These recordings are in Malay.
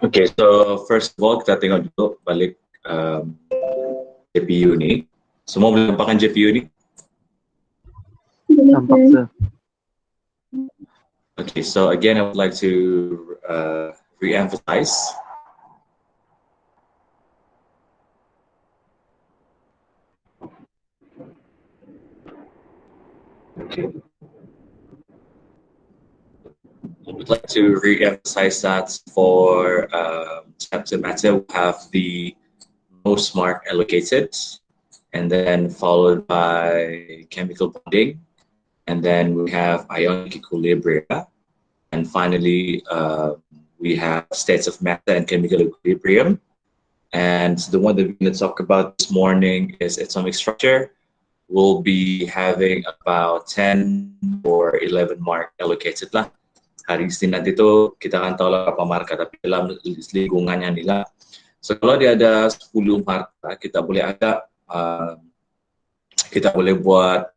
Okay, so first of all kita tengok dulu balik GPU ni. Semua boleh nampakkan GPU ni? Nampak, sir. Okay, so again, I would like to re-emphasize. Okay. I would like to re-emphasize that for chapter matter, we have the most mark allocated, and then followed by chemical bonding, and then we have ionic equilibria, and finally we have states of matter and chemical equilibrium. And the one that we're going to talk about this morning is atomic structure. We'll be having about 10 or 11 mark allocated lah. Hari Isnin nanti tu kita akan tahu lah berapa marka, tapi dalam lingkungannya nila. So kalau dia ada 10 marka, kita boleh agak kita boleh buat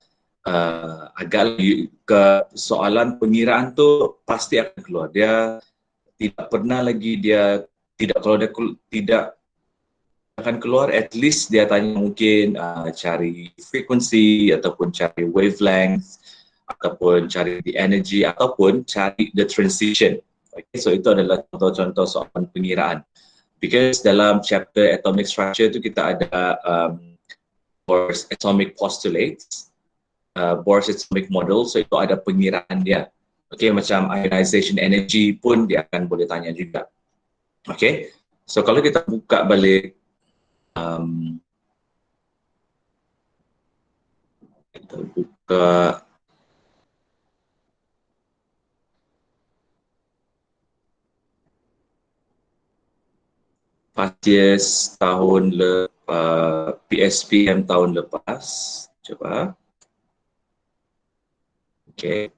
agak ke soalan pengiraan tu pasti akan keluar. Dia tidak pernah lagi kalau dia tidak akan keluar, at least dia tanya mungkin cari frequency ataupun cari wavelength ataupun cari the energy ataupun cari the transition. Okay, so itu adalah contoh-contoh soalan pengiraan. Because dalam chapter atomic structure tu kita ada Bohr's atomic postulates, Bohr's atomic model, so itu ada pengiraan dia. Okay, macam ionization energy pun dia akan boleh tanya juga. Okay, so kalau kita buka balik kita buka Patius tahun lepas, PSPM tahun lepas, coba. Okay.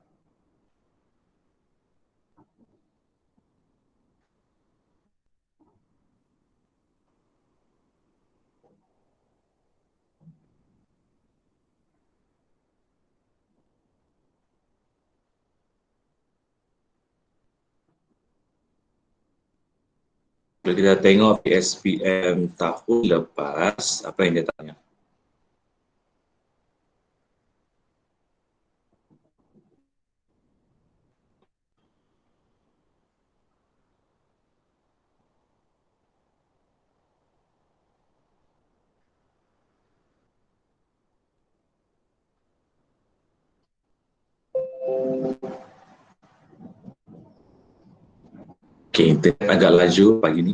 Kalau kita tengok PSPM tahun lepas, apa yang dia tanya? Okay, internet agak laju pagi ni.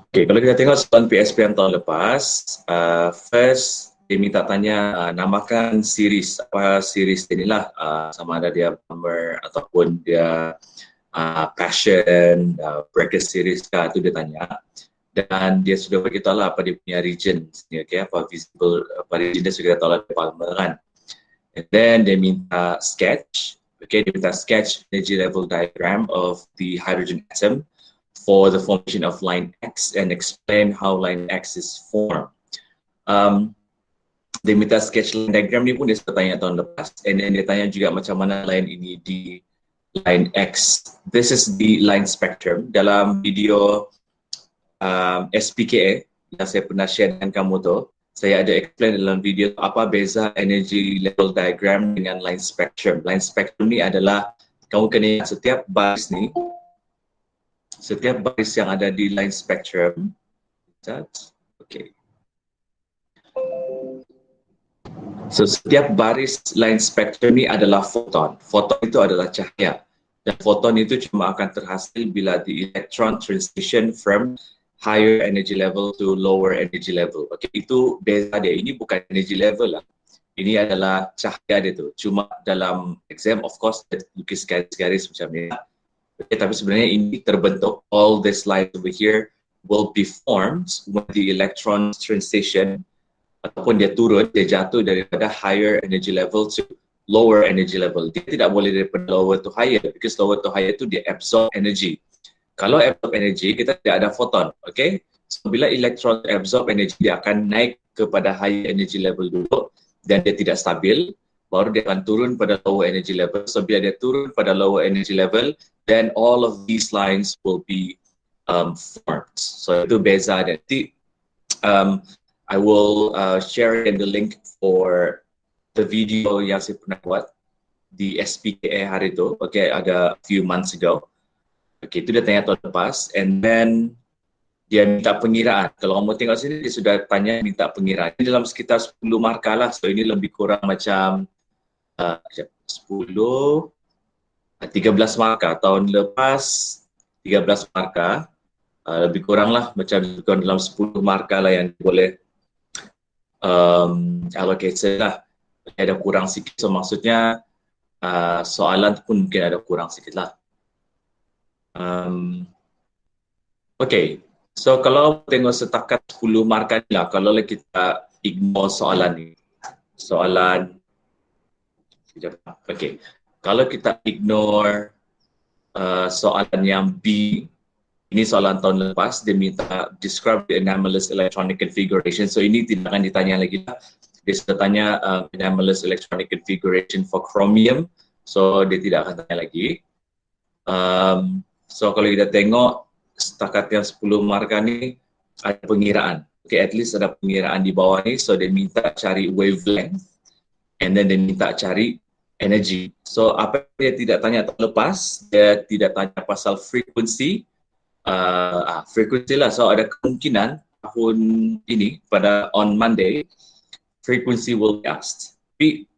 Okay, kalau kita tengok soalan PSPM tahun lepas, first dia minta tanya namakan series, apa series dia ni lah, sama ada dia number ataupun dia passion, bracket series kah, tu dia tanya. Dan dia sudah beritahu lah apa dia punya region, okay, apa visible, apa region dia sudah tahu lah department kan. And then dia minta sketch. Okay, dia minta sketch energy level diagram of the hydrogen atom for the formation of line X and explain how line X is formed. Dia minta sketch line diagram ni pun dia sudah tanya tahun lepas. And then dia tanya juga macam mana line ini di line X. This is the line spectrum. Dalam video SPKA yang saya pernah share dengan kamu tu, saya ada explain dalam video apa beza energy level diagram dengan line spectrum. Line spectrum ni adalah kamu kena ingat setiap baris ni, setiap baris yang ada di line spectrum, okay. So setiap baris line spectrum ni adalah foton. Foton itu adalah cahaya. Dan foton itu cuma akan terhasil bila the electron transition from higher energy level to lower energy level. Okay, itu beza dia. Ini bukan energy level lah. Ini adalah cahaya dia tu. Cuma dalam exam, of course, lukis garis-garis macam ni. Okay, tapi sebenarnya ini terbentuk, all this light over here will be formed when the electron transition ataupun dia turun, dia jatuh daripada higher energy level to lower energy level. Dia tidak boleh daripada lower to higher, because lower to higher tu dia absorb energy. Kalau absorb energy, kita tidak ada photon, okay? So, bila elektron absorb energy, dia akan naik kepada higher energy level dulu dan dia tidak stabil. baru dia akan turun pada lower energy level. So bila dia turun pada lower energy level, then all of these lines will be formed. So itu beza. Nanti I will share in the link for the video yang saya pernah buat di SPKA hari itu. Okay, ada few months ago. Okay, itu dia tanya tahun lepas. And then dia minta pengiraan. Kalau kamu tengok sini, dia sudah tanya minta pengiraan. Ini dalam sekitar 10 markah lah. So ini lebih kurang macam 10, 13 markah. Tahun lepas 13 markah. Lebih kurang lah macam dalam 10 markah lah yang boleh allocated lah. Ada kurang sikit. So maksudnya soalan pun mungkin ada kurang sikit lah. Okay. So kalau tengok setakat 10 markah ni lah, kalau kita ignore soalan ni. Soalan, okay. Kalau kita ignore soalan yang B, ini soalan tahun lepas, dia minta describe the anomalous electronic configuration. So ini tidak akan ditanya lagi lah. Dia sudah tanya anomalous electronic configuration for chromium. So dia tidak akan tanya lagi. So kalau kita tengok setakat yang 10 markah ni ada pengiraan. Okay, at least ada pengiraan di bawah ni. So dia minta cari wavelength and then dia minta cari energy. So apa yang dia tidak tanya tahun lepas, dia tidak tanya pasal frequency. Frequency lah. So ada kemungkinan tahun ini pada on Monday frequency will be asked. Tapi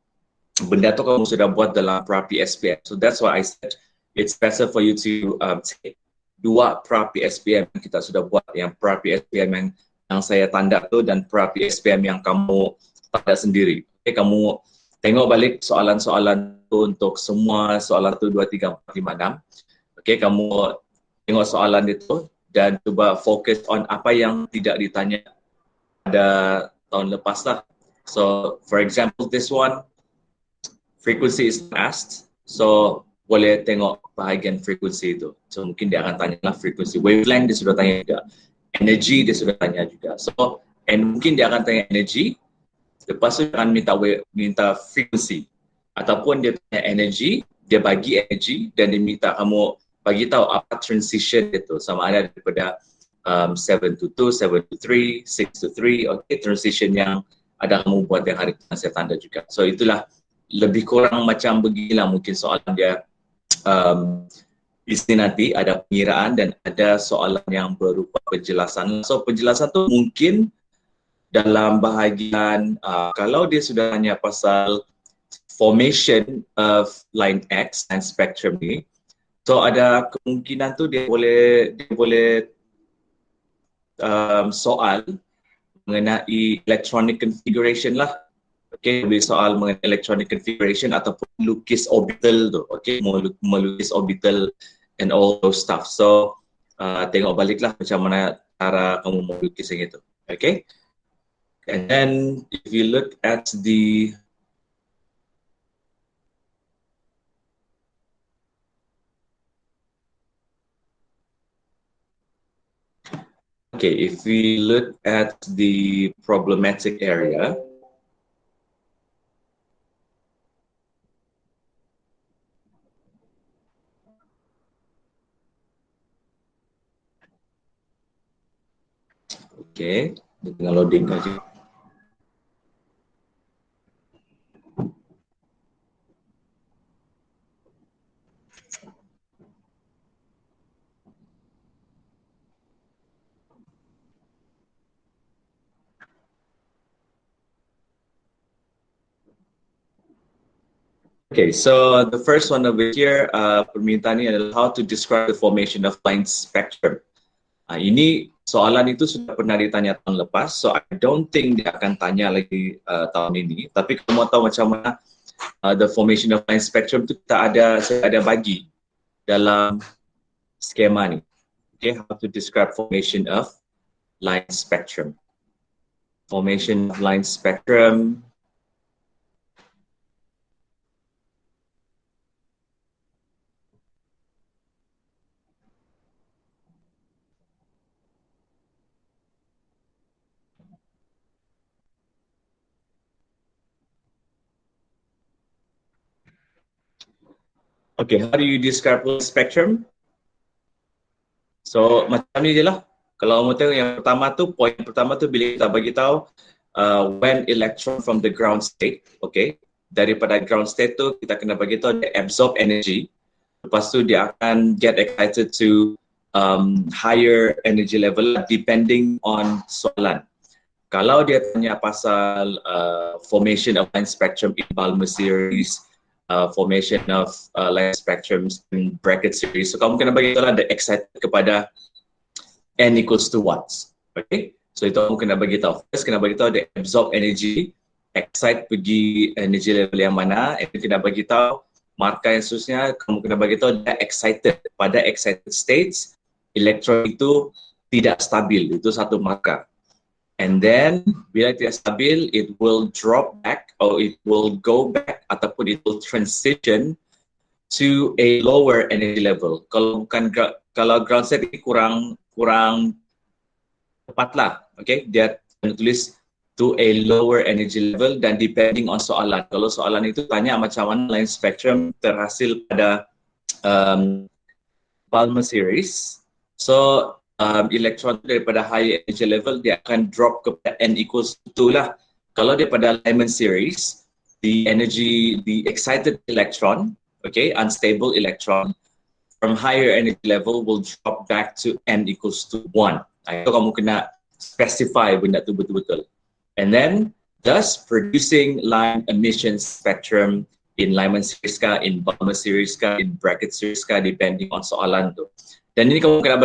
benda tu kamu sudah buat dalam Pra-P SPM. So that's why I said it's better for you to take dua Pra-P SPM yang kita sudah buat, yang Pra-P SPM yang saya tanda tu dan Pra-P SPM yang kamu tanda sendiri. Okay, kamu tengok balik soalan-soalan tu untuk semua soalan tu 2, 3, 4, 5, 6. Okay, kamu tengok soalan itu dan cuba fokus on apa yang tidak ditanya pada tahun lepas lah. So for example, this one, frequency is asked. So boleh tengok bahagian frekuensi itu. So mungkin dia akan tanya lah frekuensi. Wavelength dia sudah tanya juga. Energy dia sudah tanya juga. So and mungkin dia akan tanya energy. Lepas tu dia akan minta frekuensi. Ataupun dia tanya energy, dia bagi energy dan dia minta kamu bagi tahu apa transition itu. Sama ada daripada 7 to 2, 7 to 3, 6 to 3. Okay, transition yang ada kamu buat yang hari ini saya tanda juga. So itulah lebih kurang macam beginilah mungkin soalan dia. Di nanti ada pengiraan dan ada soalan yang berupa penjelasan. So penjelasan tu mungkin dalam bahagian kalau dia sudah tanya pasal formation of line X and spectrum ni, so ada kemungkinan tu dia boleh soal mengenai electronic configuration lah. Okay, lebih soal mengenai electronic configuration ataupun lukis orbital tu. Okay, melukis orbital and all those stuff. So, tengok baliklah macam mana cara kamu melukis yang itu. Okay, and then if you look at the if we look at the problematic area, okay, dengan loading aja. Okay, so the first one over here, permintaan ini adalah how to describe the formation of line spectrum. Ini soalan itu sudah pernah ditanya tahun lepas, so I don't think dia akan tanya lagi tahun ini. Tapi kamu tahu macam mana the formation of line spectrum itu saya ada bagi dalam skema ni. Okay, how to describe formation of line spectrum. Formation of line spectrum. Okay, how do you describe spectrum? So macam ni je lah. Kalau kamu tengok yang pertama tu, poin pertama tu bila kita bagi tahu when electron from the ground state, okay, daripada ground state tu kita kena bagi tahu dia absorb energy. Lepas tu dia akan get excited to higher energy level depending on soalan. Kalau dia tanya pasal formation of line spectrum in Balmer series, formation of line spectrums in bracket series, so kamu kena bagi tahu lah the excited kepada n equals to watts. Okay, so itu kamu kena bagi tahu. First kena bagi tahu the absorb energy, excite pergi energy level yang mana, and kena bagi tahu markah yang seterusnya, kamu kena bagi tahu dia excited. Pada excited states, elektron itu tidak stabil, itu satu markah. And then bila tidak stabil, it will drop back or it will go back ataupun it will transition to a lower energy level. Kalau bukan kalau ground state ini kurang tepat lah, okay? Dia tulis to a lower energy level dan depending on soalan. Kalau soalan itu tanya macam mana line spectrum terhasil pada Balmer series, so elektron daripada high energy level dia akan drop kepada n equals 2 lah. Kalau daripada Lyman series, the excited electron, okay, unstable electron from higher energy level will drop back to n equals to 1. Itu kamu kena specify benda tu betul-betul. And then thus producing line emission spectrum in Lyman series ka, in Balmer series ka, in bracket series ka, depending on soalan tu. Dan ini kamu kena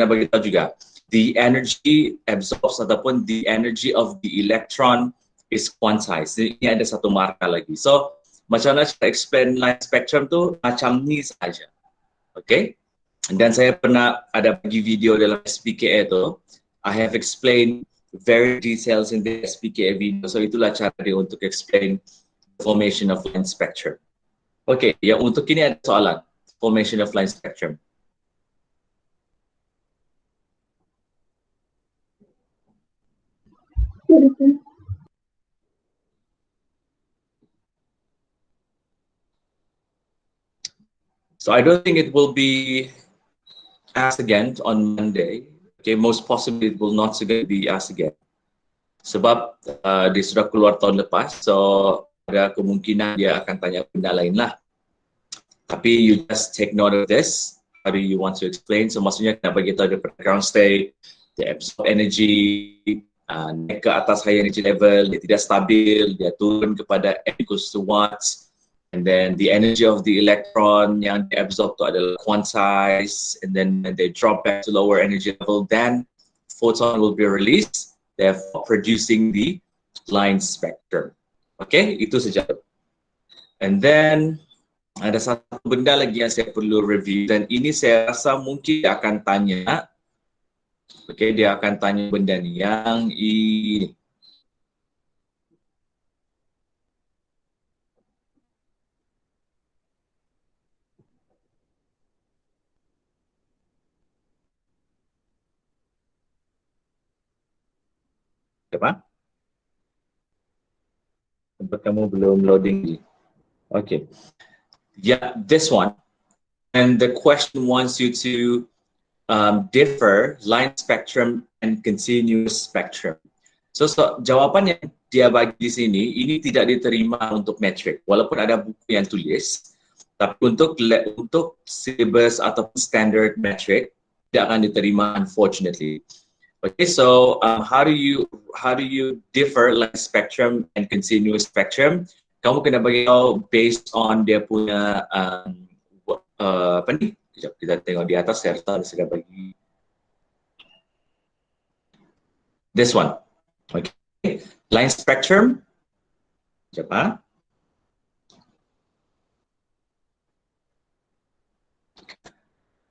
bagi tahu juga the energy absorbs ataupun the energy of the electron is quantized. Ini ada satu markah lagi. So macam mana saya explain line spectrum tu macam ni saja. Okay? Dan saya pernah ada bagi video dalam SPKA tu. I have explained very details in the SPKA video. So itulah cara dia untuk explain formation of line spectrum. Okay, yang untuk ini ada soalan formation of line spectrum. So I don't think it will be asked again on Monday. Okay, most possibly it will not be asked again. Sebab dia sudah keluar tahun lepas, so ada kemungkinan dia akan tanya benda lain lah. Tapi you just take note of this. How do you want to explain? So maksudnya kena bagi tahu daripada ground state, dia absorb energy, naik ke atas high energy level, dia tidak stabil, dia turun kepada n equals to watts, and then the energy of the electron yang dia absorb tu adalah quantized, and then when they drop back to lower energy level, then photon will be released, therefore producing the line spectrum. Okay, itu saja. And then ada satu benda lagi yang saya perlu review, dan ini saya rasa mungkin dia akan tanya. Okay, dia akan tanya benda ni yang ini. Apa? Tempat kamu belum loading. Okay. Yeah, this one. And the question wants you to differ line spectrum and continuous spectrum. So jawapan yang dia bagi di sini, ini tidak diterima untuk metrik. Walaupun ada buku yang tulis, tapi untuk syllabus atau standard metric tidak akan diterima, unfortunately. Okay, so how do you differ line spectrum and continuous spectrum? Kamu kena bagi tahu based on dia punya apa ni? Sekejap, kita tengok di atas serta sudah bagi this one. Okay, line spectrum. Sekejap,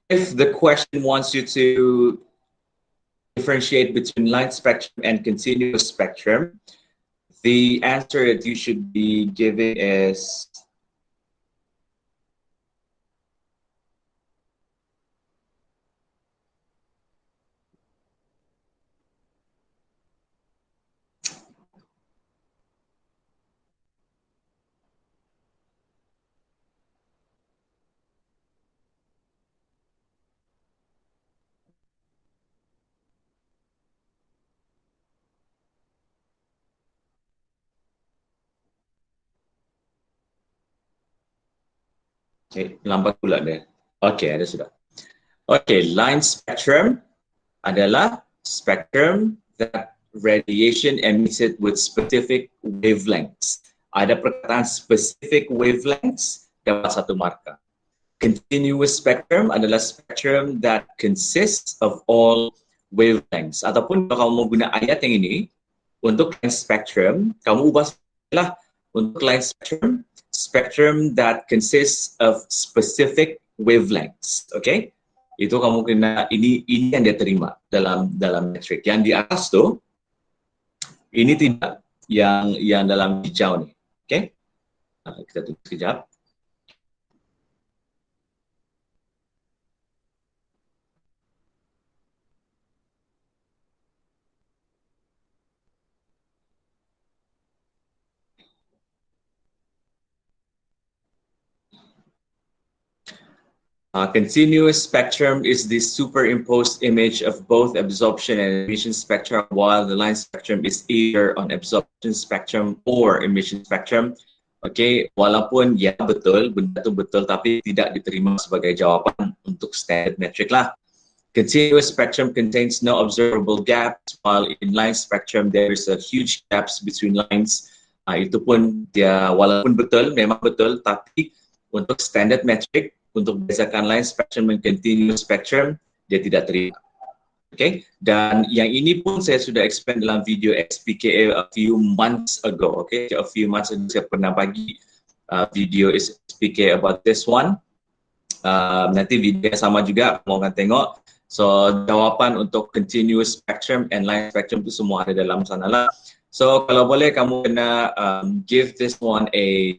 If the question wants you to differentiate between line spectrum and continuous spectrum, the answer that you should be giving is Okay, lambat pula dia. Okay, ada sudah. Okay, line spectrum adalah spectrum that radiation emitted with specific wavelengths. Ada perkataan specific wavelengths dapat satu markah. Continuous spectrum adalah spectrum that consists of all wavelengths. Ataupun kalau kamu mau guna ayat yang ini, untuk line spectrum, kamu ubah lah untuk line spectrum, spectrum that consists of specific wavelengths. Okay? Itu kamu kena, ini yang dia terima dalam metrik. Yang di atas tuh, ini tidak yang dalam hijau nih. Okay? Kita tunggu sekejap. Continuous spectrum is the superimposed image of both absorption and emission spectrum, while the line spectrum is either on absorption spectrum or emission spectrum. Okay, walaupun ya betul, benda itu betul, tapi tidak diterima sebagai jawapan untuk standard metric lah. Continuous spectrum contains no observable gaps, while in line spectrum there is a huge gaps between lines. Itu pun dia walaupun betul, memang betul, tapi untuk standard metric, untuk berdasarkan line spectrum dan continuous spectrum, dia tidak terima. Okay? Dan yang ini pun saya sudah explain dalam video XPKA a few months ago. Okay? A few months ago saya pernah bagi video XPKA about this one. Nanti video sama juga, mau akan tengok. So, jawapan untuk continuous spectrum and line spectrum itu semua ada dalam sana lah. So, kalau boleh kamu kena give this one a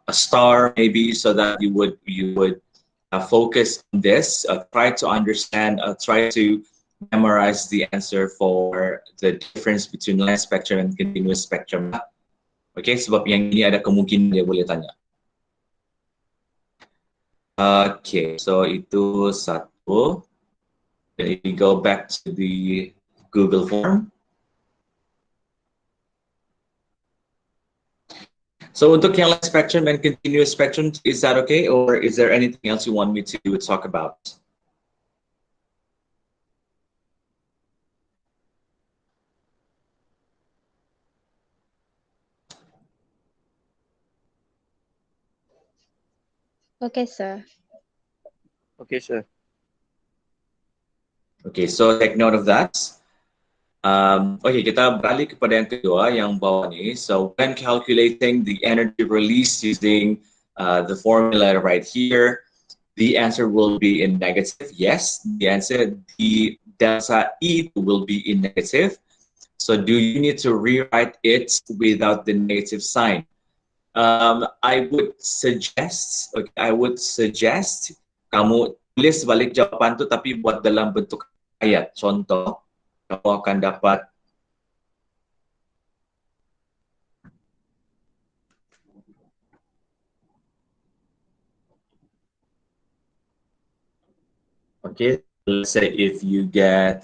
star maybe, so that you would focus on this, try to understand, try to memorize the answer for the difference between line spectrum and continuous spectrum. Okay, sebab yang ini ada kemungkinan dia boleh tanya. Okay, so itu satu. Then we go back to the Google form. So untuk yang line spectrum and continuous spectrum, is that okay? Or is there anything else you want me to talk about? Okay, sir. Okay, sir. Okay, so take note of that. Okay, kita beralih kepada yang kedua, yang bawah ni. So when calculating the energy release using the formula right here, the answer will be in negative. Yes, the answer, the delta E will be in negative. So do you need to rewrite it without the negative sign? I would suggest kamu tulis balik jawapan tu tapi buat dalam bentuk ayat. Contoh, kamu akan dapat okay, let's say if you get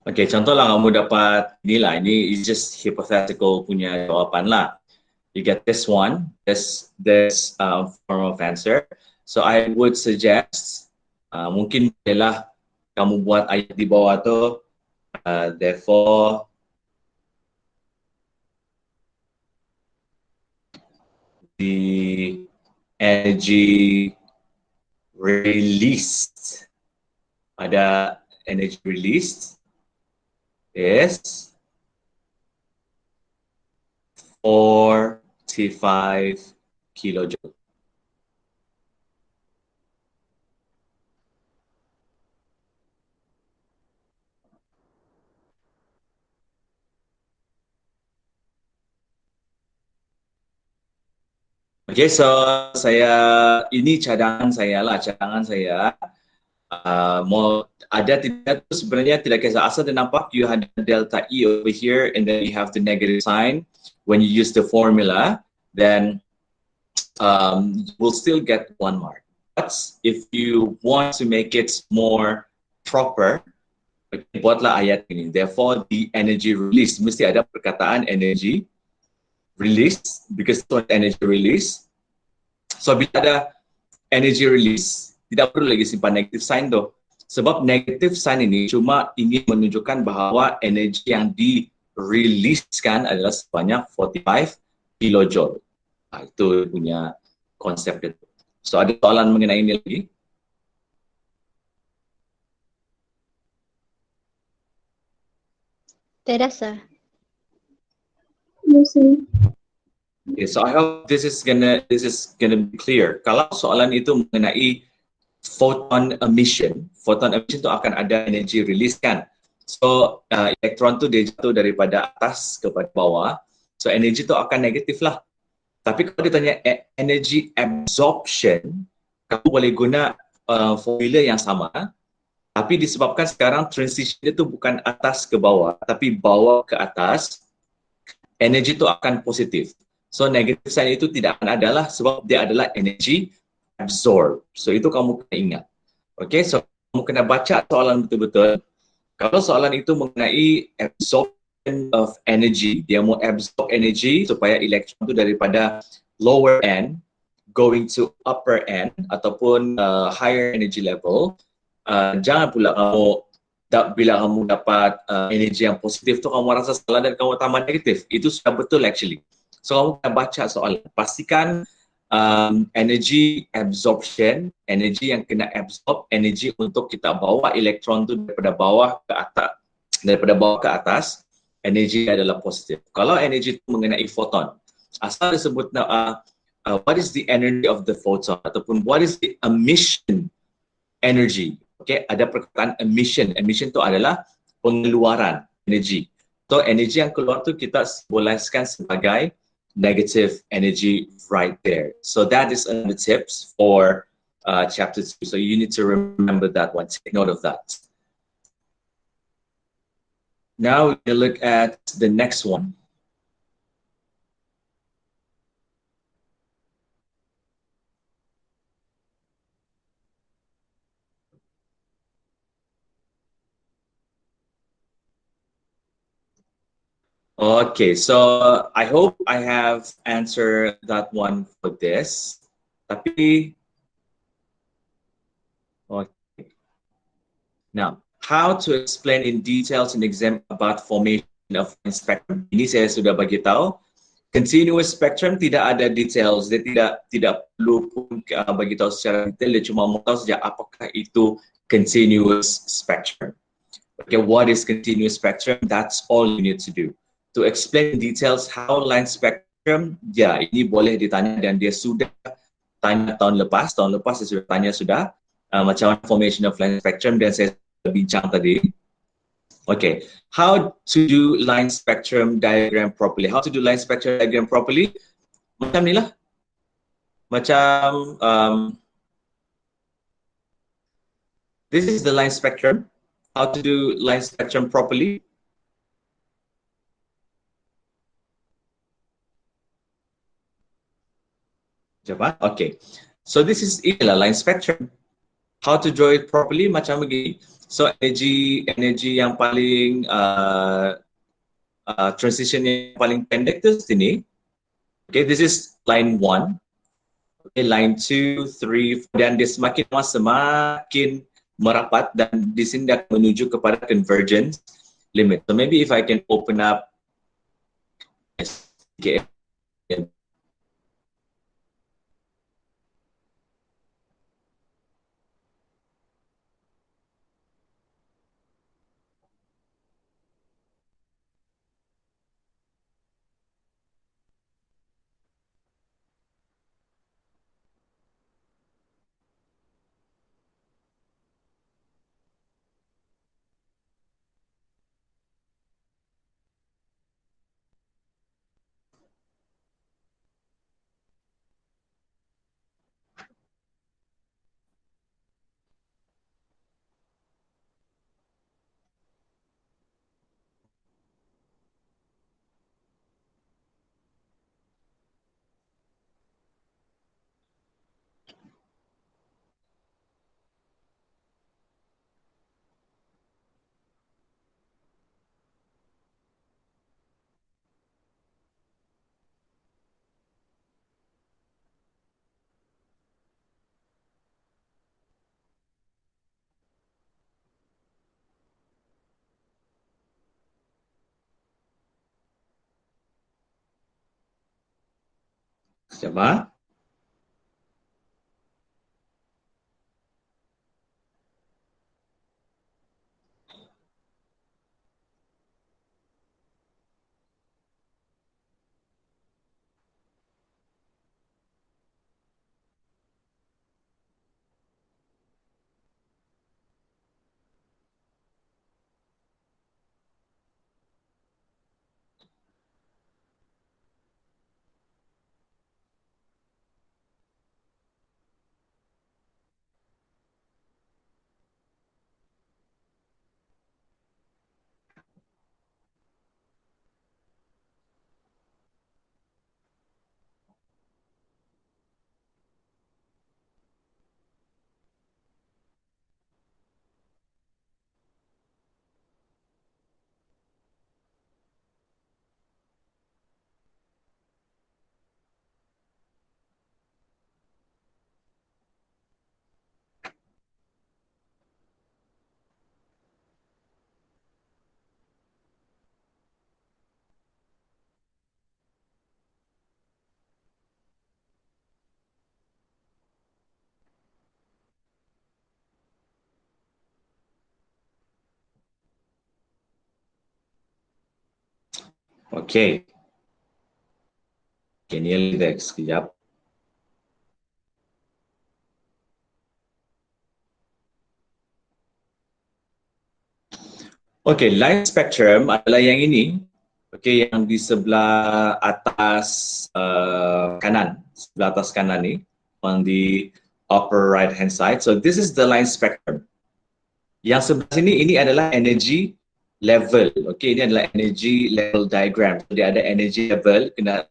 okay, contohlah kamu dapat inilah, ini is just hypothetical punya jawapan lah. You get this one, this form of answer. So I would suggest, mungkin bolehlah kamu buat ayat di bawah tu, therefore the energy released. Ada energy released is 45 kilojoule. Okay, so ini cadangan saya. Mau ada tidak tu sebenarnya tidak kisah, asal dia nampak you had delta E over here and then you have the negative sign. When you use the formula, then you will still get 1 mark. But if you want to make it more proper, okay, buatlah ayat ini. Therefore, the energy release, mesti ada perkataan energy release, because it's energy release. So bila ada energy release, tidak perlu lagi simpan negative sign tu. Sebab negative sign ini cuma ingin menunjukkan bahawa energi yang di-release-kan adalah sebanyak 45 kilojoule. Itu punya konsep itu. So ada soalan mengenai ini lagi? Tidak, sir. Okay, so I hope this is gonna be clear. Kalau soalan itu mengenai photon emission itu akan ada energy release kan. So elektron tu dia jatuh daripada atas kepada bawah. So energy tu akan negatif lah. Tapi kalau ditanya energy absorption, kamu boleh guna formula yang sama. Tapi disebabkan sekarang transition itu bukan atas ke bawah, tapi bawah ke atas, energy itu akan positif. So negative sign itu tidak akan adalah sebab dia adalah energy absorb. So itu kamu kena ingat. Okay, so kamu kena baca soalan betul-betul. Kalau soalan itu mengenai absorption of energy, dia mau absorb energy supaya elektron itu daripada lower end going to upper end ataupun higher energy level. Jangan pula kamu bila kamu dapat energi yang positif tu kamu rasa salah dan kamu tambah negatif. Itu sudah betul actually. So kamu kena baca soalan. Pastikan energy absorption, energi yang kena absorb, energi untuk kita bawa elektron tu daripada bawah ke atas, energi adalah positif. Kalau energi itu mengenai foton, asal disebut what is the energy of the photon ataupun what is the emission energy. Okay, ada perkataan emission. Emission itu adalah pengeluaran energi. So energi yang keluar tu kita simboliskan sebagai negative energy right there. So that is the tips for chapter 2. So you need to remember that one. Take note of that. Now we look at the next one. Okay, so I hope I have answered that one for this. Tapi, okay. Now, how to explain in details an exam about formation of spectrum? Ini saya sudah bagi tahu. Continuous spectrum tidak ada details, dia tidak perlu pun bagi tahu secara detail, dia cuma mau tahu saja apakah itu continuous spectrum. Okay, what is continuous spectrum? That's all you need to do. To explain in details how line spectrum, ya ini boleh ditanya dan dia sudah tanya tahun lepas dia sudah tanya macam formation of line spectrum dan saya sudah bincang tadi. Okay, how to do line spectrum diagram properly? How to do line spectrum diagram properly? Macam ni lah. Macam this is the line spectrum. How to do line spectrum properly? Okay, so this is line spectrum. How to draw it properly? Macam begini. So energi yang paling transition yang paling pendek tu sini. Okay, this is line 1. Okay, line 2, 3, 4 dan dia semakin lama semakin merapat dan di sini dah menuju kepada convergence limit. So maybe if I can open up Sekejap, ha? Okey. Okay, nearly there. Sekejap. Okey, line spectrum adalah yang ini. Okey, yang di sebelah atas kanan. Sebelah atas kanan ni. On the upper right hand side. So this is the line spectrum. Yang sebelah sini, ini adalah energy level. Okey, ini adalah energy level diagram. So, dia ada energy level, kena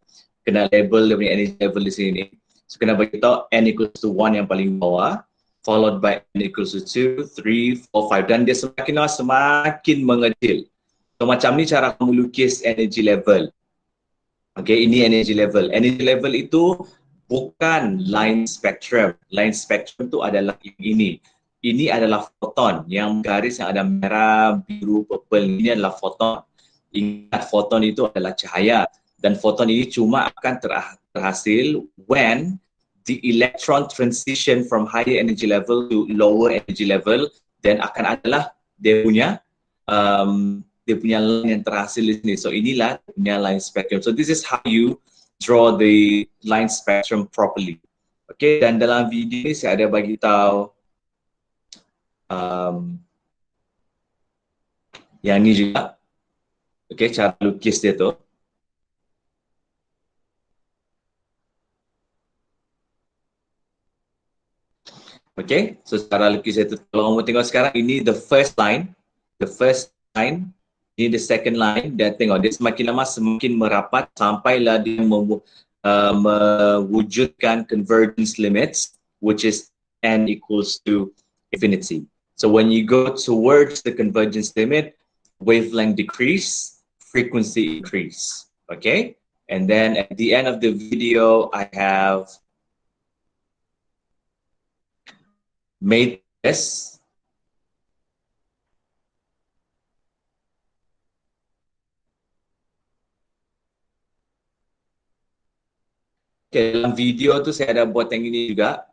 label dia punya energy level di sini. So, kena beritahu n equals to 1 yang paling bawah, followed by n equals to 2, 3, 4, 5. Dan dia semakin lama semakin mengecil. So, macam ni cara kamu lukis energy level. Okey, ini energy level. Energy level itu bukan line spectrum. Line spectrum itu adalah ini. Ini adalah foton, yang garis yang ada merah, biru, purple. Ini adalah foton. Ingat, foton itu adalah cahaya. Dan foton ini cuma akan terhasil when the electron transition from higher energy level to lower energy level, then akan adalah dia punya line yang terhasil di sini. So inilah dia punya line spectrum. So this is how you draw the line spectrum properly. Okay, dan dalam video ni saya ada bagi tahu yang ni juga. Okay, cara lukis dia tu. Okay, so cara lukis dia tu. Kalau kamu tengok sekarang, ini the first line. The first line. Ini the second line. Dan tengok, dia semakin lama semakin merapat sampailah dia mewujudkan convergence limits, which is n equals to infinity. So when you go towards the convergence limit, wavelength decrease, frequency increase. Okay? And then at the end of the video, I have made this. Okay, dalam video tu saya ada buat yang ini juga.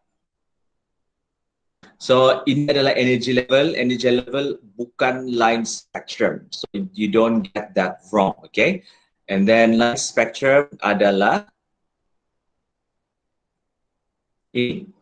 So ini adalah energy level. Energy level bukan line spectrum. So you don't get that wrong, okay? And then line spectrum adalah ini.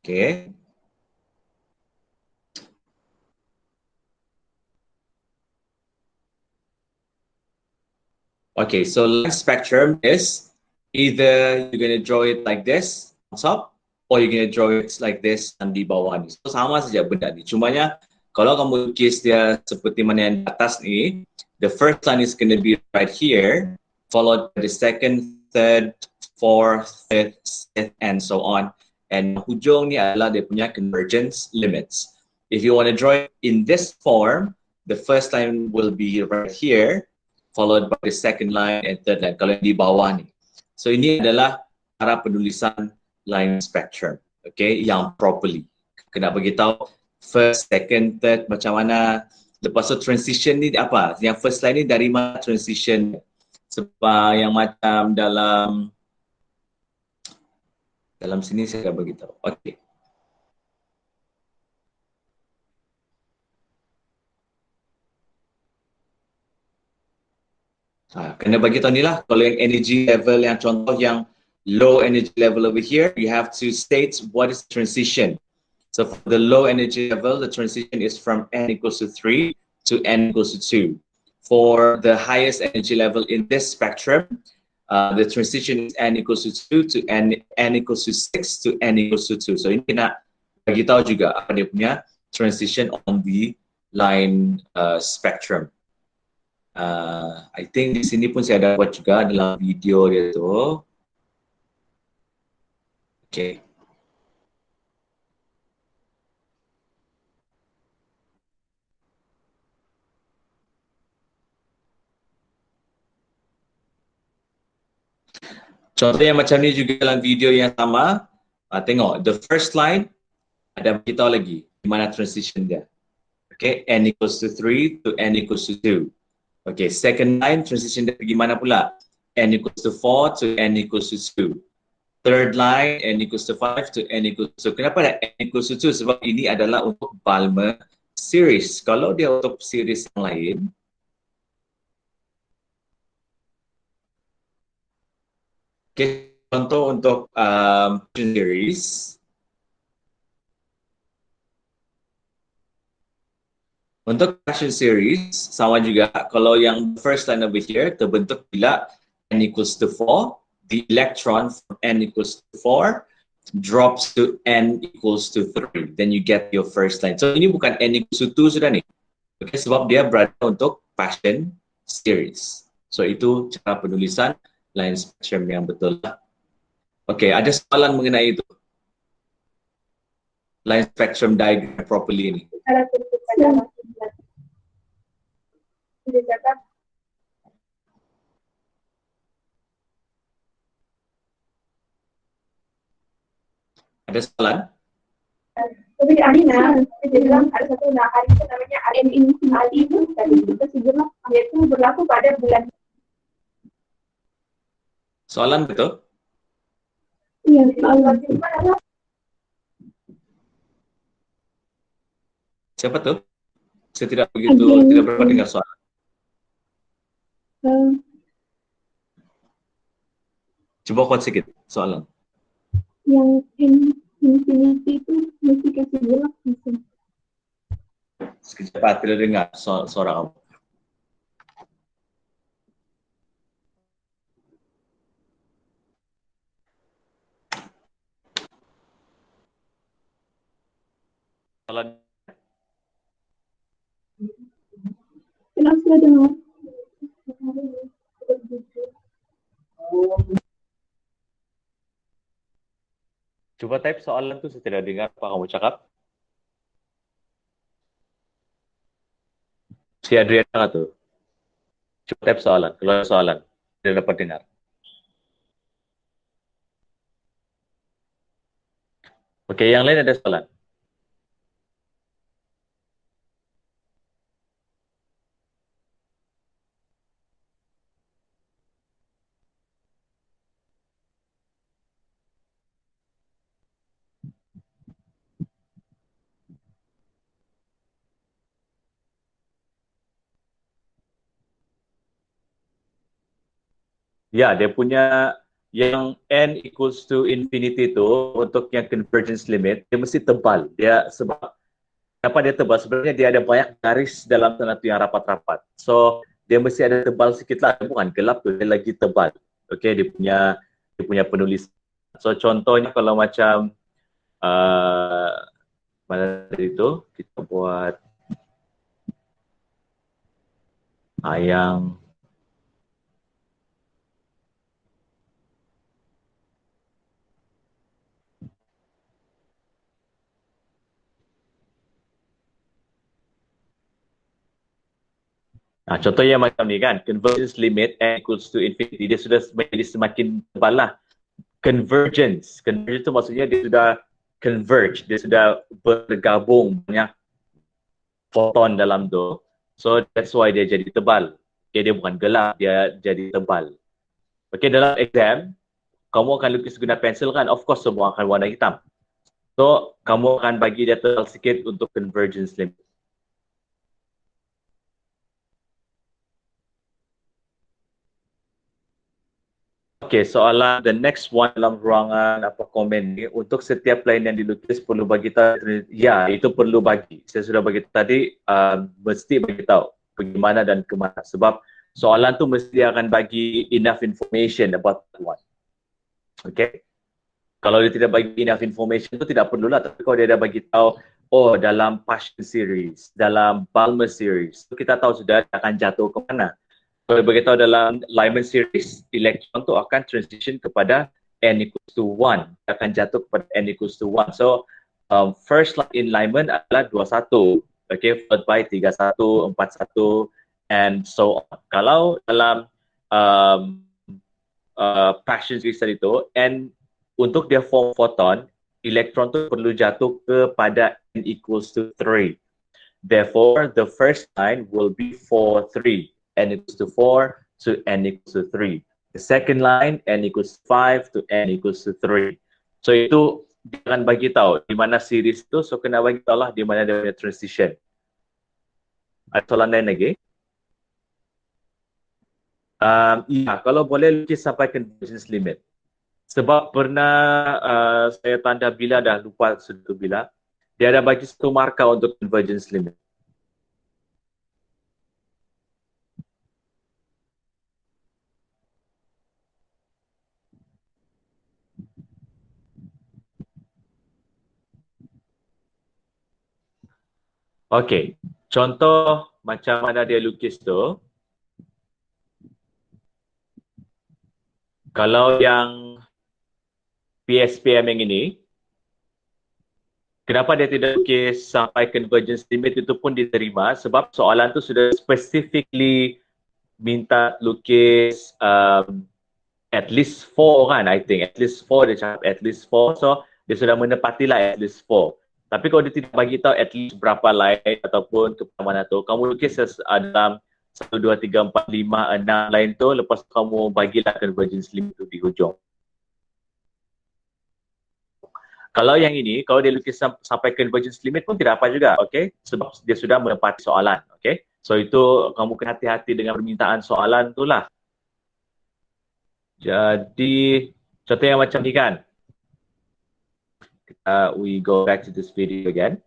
Okay. Okay, so line spectrum is either you're going to draw it like this on top, or you're going to draw it like this di bawah ni. So sama saja benda ni. Cumanya kalau kamu lukis dia seperti mana yang di atas ni, the first line is going to be right here, followed by the second, third, fourth, fifth, sixth, and so on. And hujung ni adalah dia punya convergence limits. If you want to draw it in this form, the first line will be right here, followed by the second line and third line. Kalau yang di bawah ni. So ini adalah cara penulisan line spectrum. Okay, yang properly. Kena beritahu first, second, third macam mana. Lepas tu transition ni apa? Yang first line ni dari mana transition? Sebab yang macam dalam sini saya dah beritahu. Okay. Kena bagi tahu ni lah, kalau yang energy level yang contoh yang low energy level over here, you have to state what is transition. So for the low energy level, the transition is from n equals to 3 to n equals to 2. For the highest energy level in this spectrum, the transition is n equals to 2 to n equals to 6 to n equals to 2. So ini nak bagi tahu juga apa dia punya transition on the line spectrum. I think di sini pun saya ada buat juga dalam video dia tu. Okay. Contoh yang macam ni juga dalam video yang sama. Tengok, the first line ada beritahu lagi di mana transition dia. Okay, n equals to 3 to n equals to 2. Okay, second line transition dia pergi mana pula? N equals to 4 to n equals to 2. Third line, n equals to 5 to n equals to 2. Kenapa ada n equals to 2? Sebab ini adalah untuk Balmer series. Kalau dia untuk series yang lain, okay, contoh untuk series, untuk fraction series, sama juga kalau yang first line over here terbentuk bila n equals to 4, the electron from n equals to 4 drops to n equals to 3. Then you get your first line. So ini bukan n equals to 2 sudah ni. Okay, sebab dia berada untuk fraction series. So itu cara penulisan line spectrum yang betul lah. Okay, ada soalan mengenai itu? Line spectrum diagram properly ni. Ada soalan? Tapi Alina, dia bilang ada satu hari itu namanya RNA itu tadi kita sebutlah yaitu berlaku pada bulan. Soalan betul? Iya, soalan. Siapa tu? Saya tidak tidak berapa dengar soalan. Coba kuat sikit soalan. Yang infinity itu mesti kasih gelap bisa. Sekejap, tidak dengar suara kamu. Soalan. Kenapa saya dengar? Coba type soalan tu, saya tidak dengar apa kamu cakap. Si Adriana tu. Coba type soalan. Kalau ada soalan, tidak dapat dengar. Okey, yang lain ada soalan? Ya, dia punya yang n equals to infinity tu untuk yang convergence limit, dia mesti tebal. Dia sebab apa dia tebal? Sebenarnya dia ada banyak garis dalam sana tu yang rapat-rapat. So, dia mesti ada tebal sikit lah. Bukan gelap tu, dia lagi tebal. Okay, dia punya penulisan. So, contohnya kalau macam mana tadi tu, kita buat yang Contohnya macam ni kan, convergence limit n equals to infinity, dia sudah menjadi semakin tebal lah. Convergence itu maksudnya dia sudah converge, dia sudah bergabung banyak foton dalam tu. So that's why dia jadi tebal. Okay, dia bukan gelap, dia jadi tebal. Okay, dalam exam, kamu akan lukis guna pensel kan? Of course, semua akan warna hitam. So, kamu akan bagi dia tebal sikit untuk convergence limit. Okay, soalan the next one dalam ruangan apa komen ni, untuk setiap line yang dilukis perlu bagi tahu, ya itu perlu bagi. Saya sudah bagi tadi, mesti bagi tahu bagaimana dan kemana. Sebab soalan tu mesti akan bagi enough information about that one. Okay. Kalau dia tidak bagi enough information tu tidak perlulah. Tapi kalau dia dah bagi tahu, oh dalam Paschen series, dalam Balmer series, kita tahu sudah akan jatuh ke mana. Kalau beritahu dalam Lyman series, elektron tu akan transition kepada n equals to 1. Akan jatuh kepada n equals to 1. So, first line in Lyman adalah 21. Okay, followed by 31, 41, and so on. Kalau dalam Paschen series tadi tu, n untuk dia form photon, elektron tu perlu jatuh kepada n equals to 3. Therefore, the first line will be 4, 3. N equals to 4 to n equals to 3. The second line, n equals to 5 to n equals to 3. So itu jangan bagi tahu di mana series tu, so kena bagi tahu lah di mana dia punya transition. Ada soalan lain lagi? Ya, kalau boleh lukis sampai convergence limit. Sebab pernah saya tanda bila dah lupa sudah bila, dia ada bagi satu markah untuk convergence limit. Okey, contoh macam mana dia lukis tu. Kalau yang PSPM yang ini, kenapa dia tidak lukis sampai convergence limit itu pun diterima sebab soalan tu sudah specifically minta lukis at least 4 kan, I think. At least 4, dia cakap at least 4. So, dia sudah menepatilah at least 4. Tapi kalau dia tidak bagi tahu at least berapa line ataupun ke mana tu, kamu lukis dalam 1, 2, 3, 4, 5, 6 line tu, lepas tu kamu bagilah convergence limit tu di hujung. Kalau yang ini, kalau dia lukis sampai convergence limit pun tidak apa juga, okay? Sebab dia sudah menepati soalan, okay? So itu kamu kena hati-hati dengan permintaan soalan tu lah. Jadi, contoh yang macam ni kan. We go back to this video again.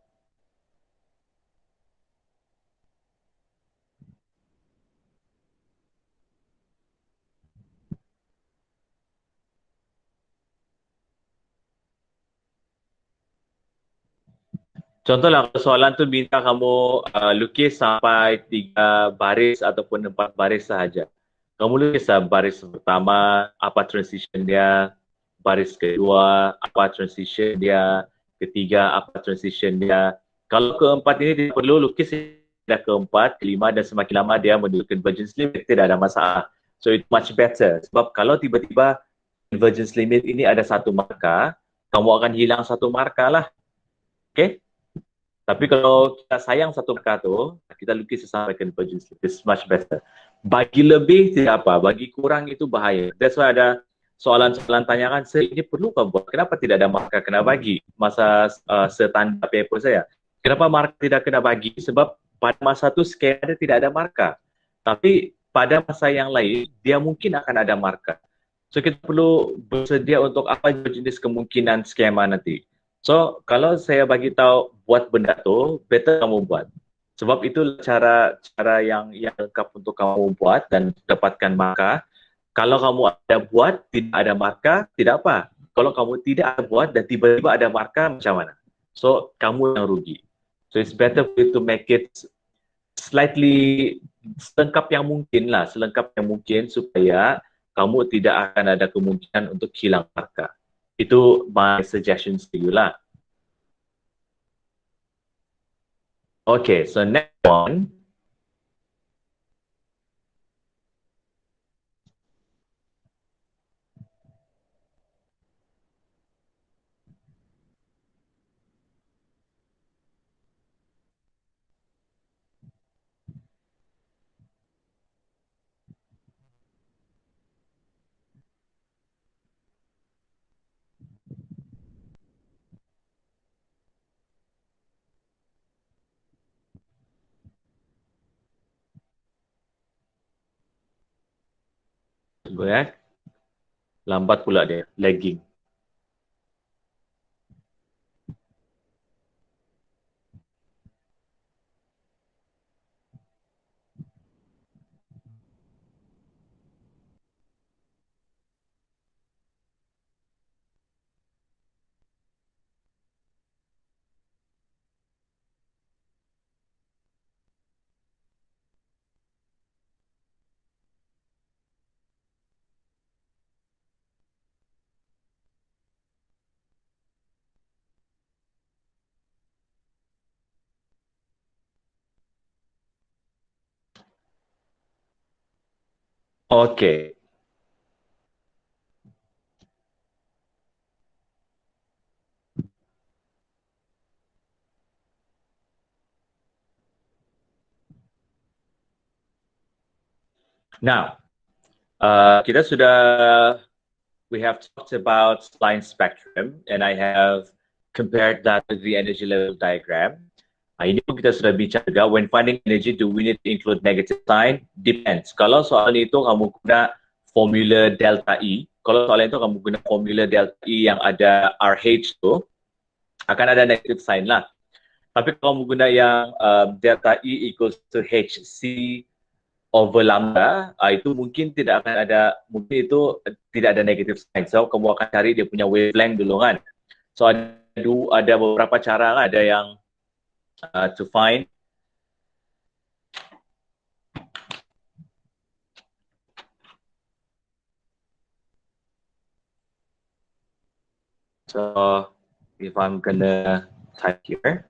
Contohlah soalan tu minta kamu lukis sampai 3 baris ataupun 4 baris sahaja. Kamu lukis baris pertama, apa transition dia, baris kedua, apa transition dia, ketiga, apa transition dia. Kalau keempat ini tidak perlu lukis dah keempat, kelima dan semakin lama dia menuju convergence limit, tidak ada masalah. So it's much better. Sebab kalau tiba-tiba convergence limit ini ada satu markah, kamu akan hilang satu markah lah. Okay? Tapi kalau kita sayang satu markah tu, kita lukis sampai convergence limit. It's much better. Bagi lebih tidak apa, bagi kurang itu bahaya. That's why ada soalan-soalan tanyakan, ini perlu kau buat? Kenapa tidak ada markah kena bagi masa setanda paper saya? Kenapa markah tidak kena bagi? Sebab pada masa tu skema dia tidak ada markah. Tapi pada masa yang lain, dia mungkin akan ada markah. So kita perlu bersedia untuk apa jenis kemungkinan skema nanti. So kalau saya bagi tahu buat benda tu, better kamu buat. Sebab itu cara yang lengkap untuk kamu buat dan dapatkan markah. Kalau kamu ada buat, tidak ada markah, tidak apa. Kalau kamu tidak ada buat dan tiba-tiba ada markah, macam mana? So, kamu yang rugi. So, it's better for you to make it slightly selengkap yang mungkin lah. Selengkap yang mungkin supaya kamu tidak akan ada kemungkinan untuk hilang markah. Itu my suggestions to you lah. Okay, so next one. Tunggu ya. Lambat pula dia, lagging. Okay. Now, kita sudah, we have talked about line spectrum and I have compared that with the energy level diagram. Ini pun kita sudah bincang juga, when finding energy, do we need to include negative sign? Depends. Kalau soal itu kamu guna formula delta E, kalau soal itu kamu guna formula delta E yang ada RH tu, akan ada negative sign lah. Tapi kalau kamu guna yang delta E equals to HC over lambda, itu mungkin tidak akan ada, mungkin itu tidak ada negative sign. So kamu akan cari dia punya wavelength dulu kan. So ada beberapa cara lah, ada yang to find. So if I'm gonna type here,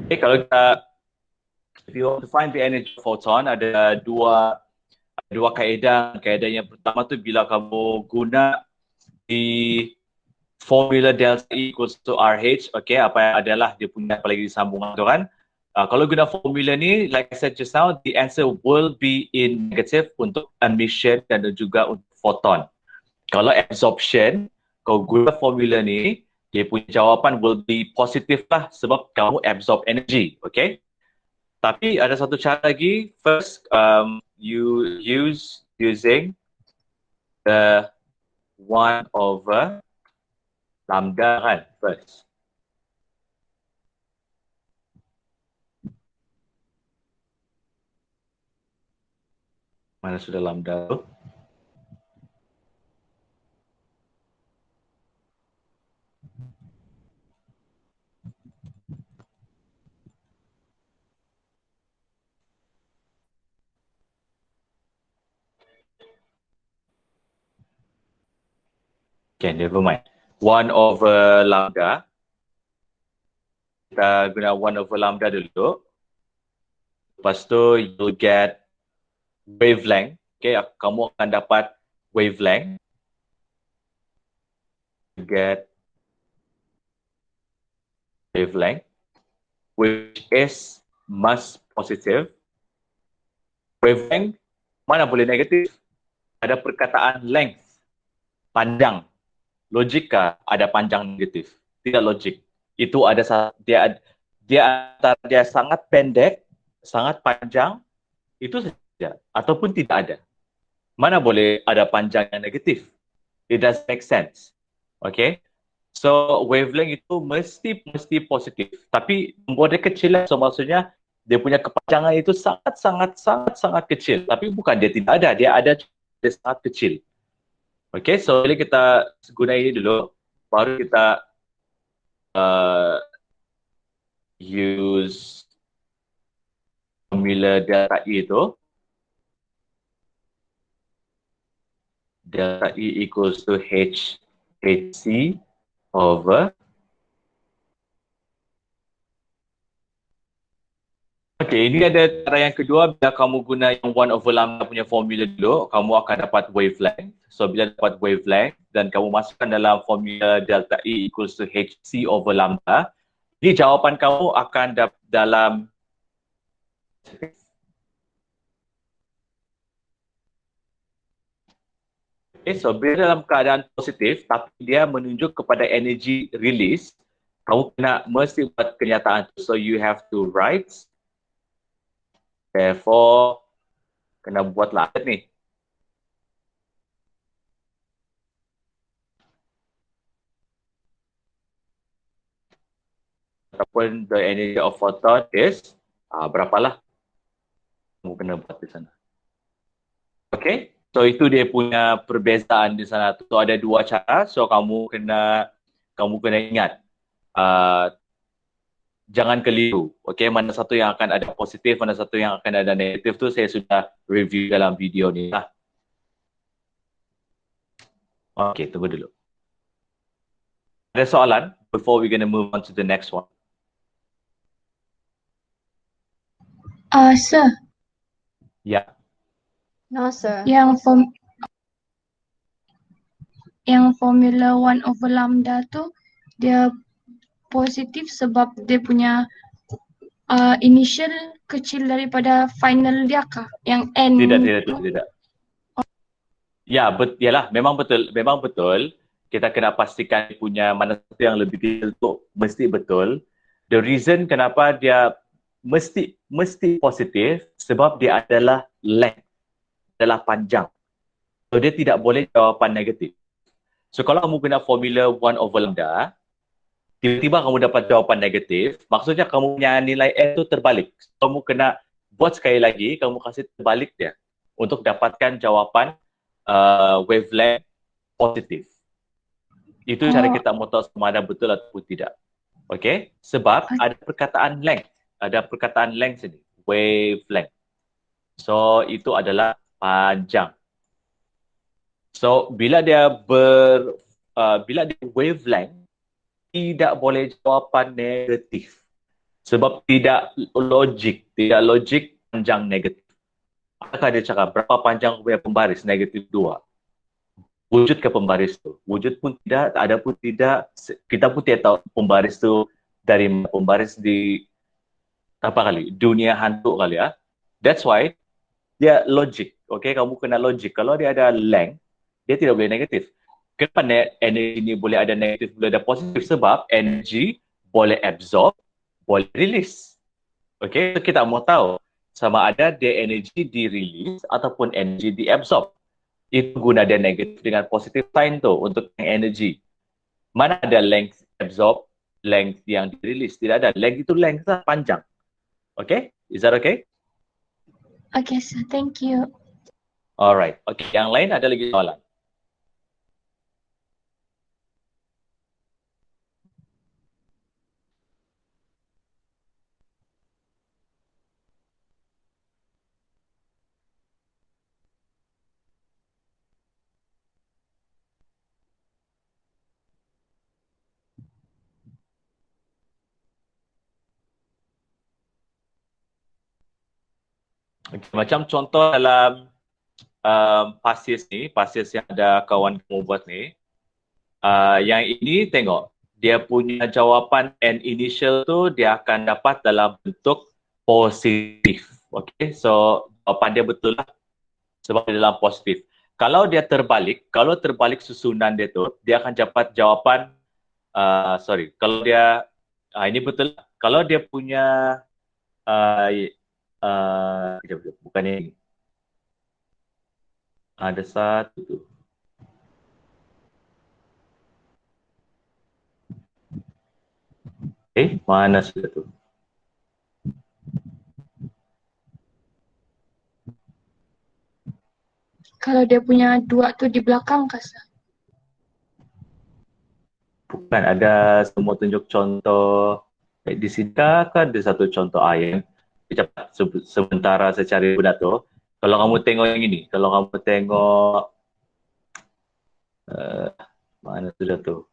okay, kalau kita, if you want to find the energy of photon, ada dua kaedah. Kaedah yang pertama tu bila kamu guna di formula delta E equals to RH, okay, apa yang adalah dia punya apalagi sambungan tu kan. Kalau guna formula ni, like I said just now, the answer will be in negative untuk emission dan juga untuk photon. Kalau absorption, kalau guna formula ni, dia punya jawapan will be positive lah sebab kamu absorb energy, okay? Tapi ada satu cara lagi. First, you using the 1 over lambda kan first. Mana sudah lambda tu? Okay, never mind. 1 over lambda. Kita guna 1 over lambda dulu. Lepas tu, you'll get wavelength. Okay, kamu akan dapat wavelength. You get wavelength, which is mass positive. Wavelength, mana boleh negatif? Ada perkataan length, panjang. Logika ada panjang negatif, tidak logik. Itu ada dia sangat pendek, sangat panjang, itu saja ataupun tidak ada. Mana boleh ada panjang yang negatif? It does make sense. Okay? So wavelength itu mesti positif. Tapi nombor dia kecil lah. So maksudnya dia punya kepanjangan itu sangat kecil. Tapi bukan dia tidak ada, dia sangat kecil. Okay, so bila kita guna ini dulu, baru kita use formula delta E itu, delta E equals to HC over. Okay, ini ada cara yang kedua. Bila kamu guna yang 1 over lambda punya formula dulu, kamu akan dapat wavelength. So, bila dapat wavelength dan kamu masukkan dalam formula delta E equals to HC over lambda, jadi jawapan kamu akan dalam so bila dalam keadaan positif tapi dia menunjuk kepada energy release, kamu mesti buat kenyataan tu. So, you have to write. Therefore, kena buatlah ni. Ataupun the energy of photon is berapalah. Kamu kena buat di sana. Okay? So, itu dia punya perbezaan di sana. So, ada dua cara. So, kamu kena ingat. Jangan keliru. Okay, mana satu yang akan ada positif, mana satu yang akan ada negatif tu saya sudah review dalam video ni lah. Okay, tunggu dulu. Ada soalan before we gonna move on to the next one? Sir. Ya. No, sir. Yang formula 1 over lambda tu dia positif sebab dia punya initial kecil daripada final dia kah? Yang N Tidak. Ya, yalah, memang betul. Kita kena pastikan punya mana satu yang lebih kecil tu mesti betul. The reason kenapa dia mesti positif sebab dia adalah length, adalah panjang. So dia tidak boleh jawapan negatif. So kalau kamu guna formula 1 over lambda, tiba-tiba kamu dapat jawapan negatif, maksudnya kamu punya nilai N tu terbalik. Kamu kena buat sekali lagi, kamu kasih terbalik dia untuk dapatkan jawapan wavelength positif. Itu cara kita mau tahu sama ada betul ataupun tidak. Okay? Sebab ada perkataan length sini, wavelength. So itu adalah panjang. So bila dia wavelength, tidak boleh jawapan negatif. Sebab tidak logik panjang negatif. Apakah dia cakap berapa panjang punya pembaris? Negatif 2. Wujud ke pembaris tu? Wujud pun tidak, ada pun tidak. Kita pun tidak tahu pembaris tu dari pembaris di dunia hantu kali ya. That's why dia logik. Okay, kamu kena logik. Kalau dia ada length, dia tidak boleh negatif. Kenapa energi ini boleh ada negatif, boleh ada positif? Sebab energi boleh absorb, boleh release. Okay, so kita mau tahu sama ada dia energi di-release ataupun energi di-absorb. Itu guna dia negatif dengan positif sign tu untuk energi. Mana ada length absorb, length yang di-release? Tidak ada. Length itu length lah, panjang. Okay? Is that okay? Okay, sir. Thank you. Alright. Okay, yang lain ada lagi soalan? Okay, macam contoh dalam pasir yang ada kawan kamu buat ni, yang ini tengok, dia punya jawapan N initial tu dia akan dapat dalam bentuk positif. Okay, so jawapan dia betul lah sebab dia dalam positif. Kalau terbalik susunan dia tu, dia akan dapat jawapan, kalau dia, ini betul, kalau dia punya, bukan ini. Ada satu tu. Mana sudah tu? Kalau dia punya 2 tu di belakang kah, sir? Bukan, ada semua tunjuk contoh. Di sini kan ada satu contoh ayat. cepat sementara saya cari benda tu. Kalau kamu tengok yang ini, kalau kamu tengok mana sudah tu?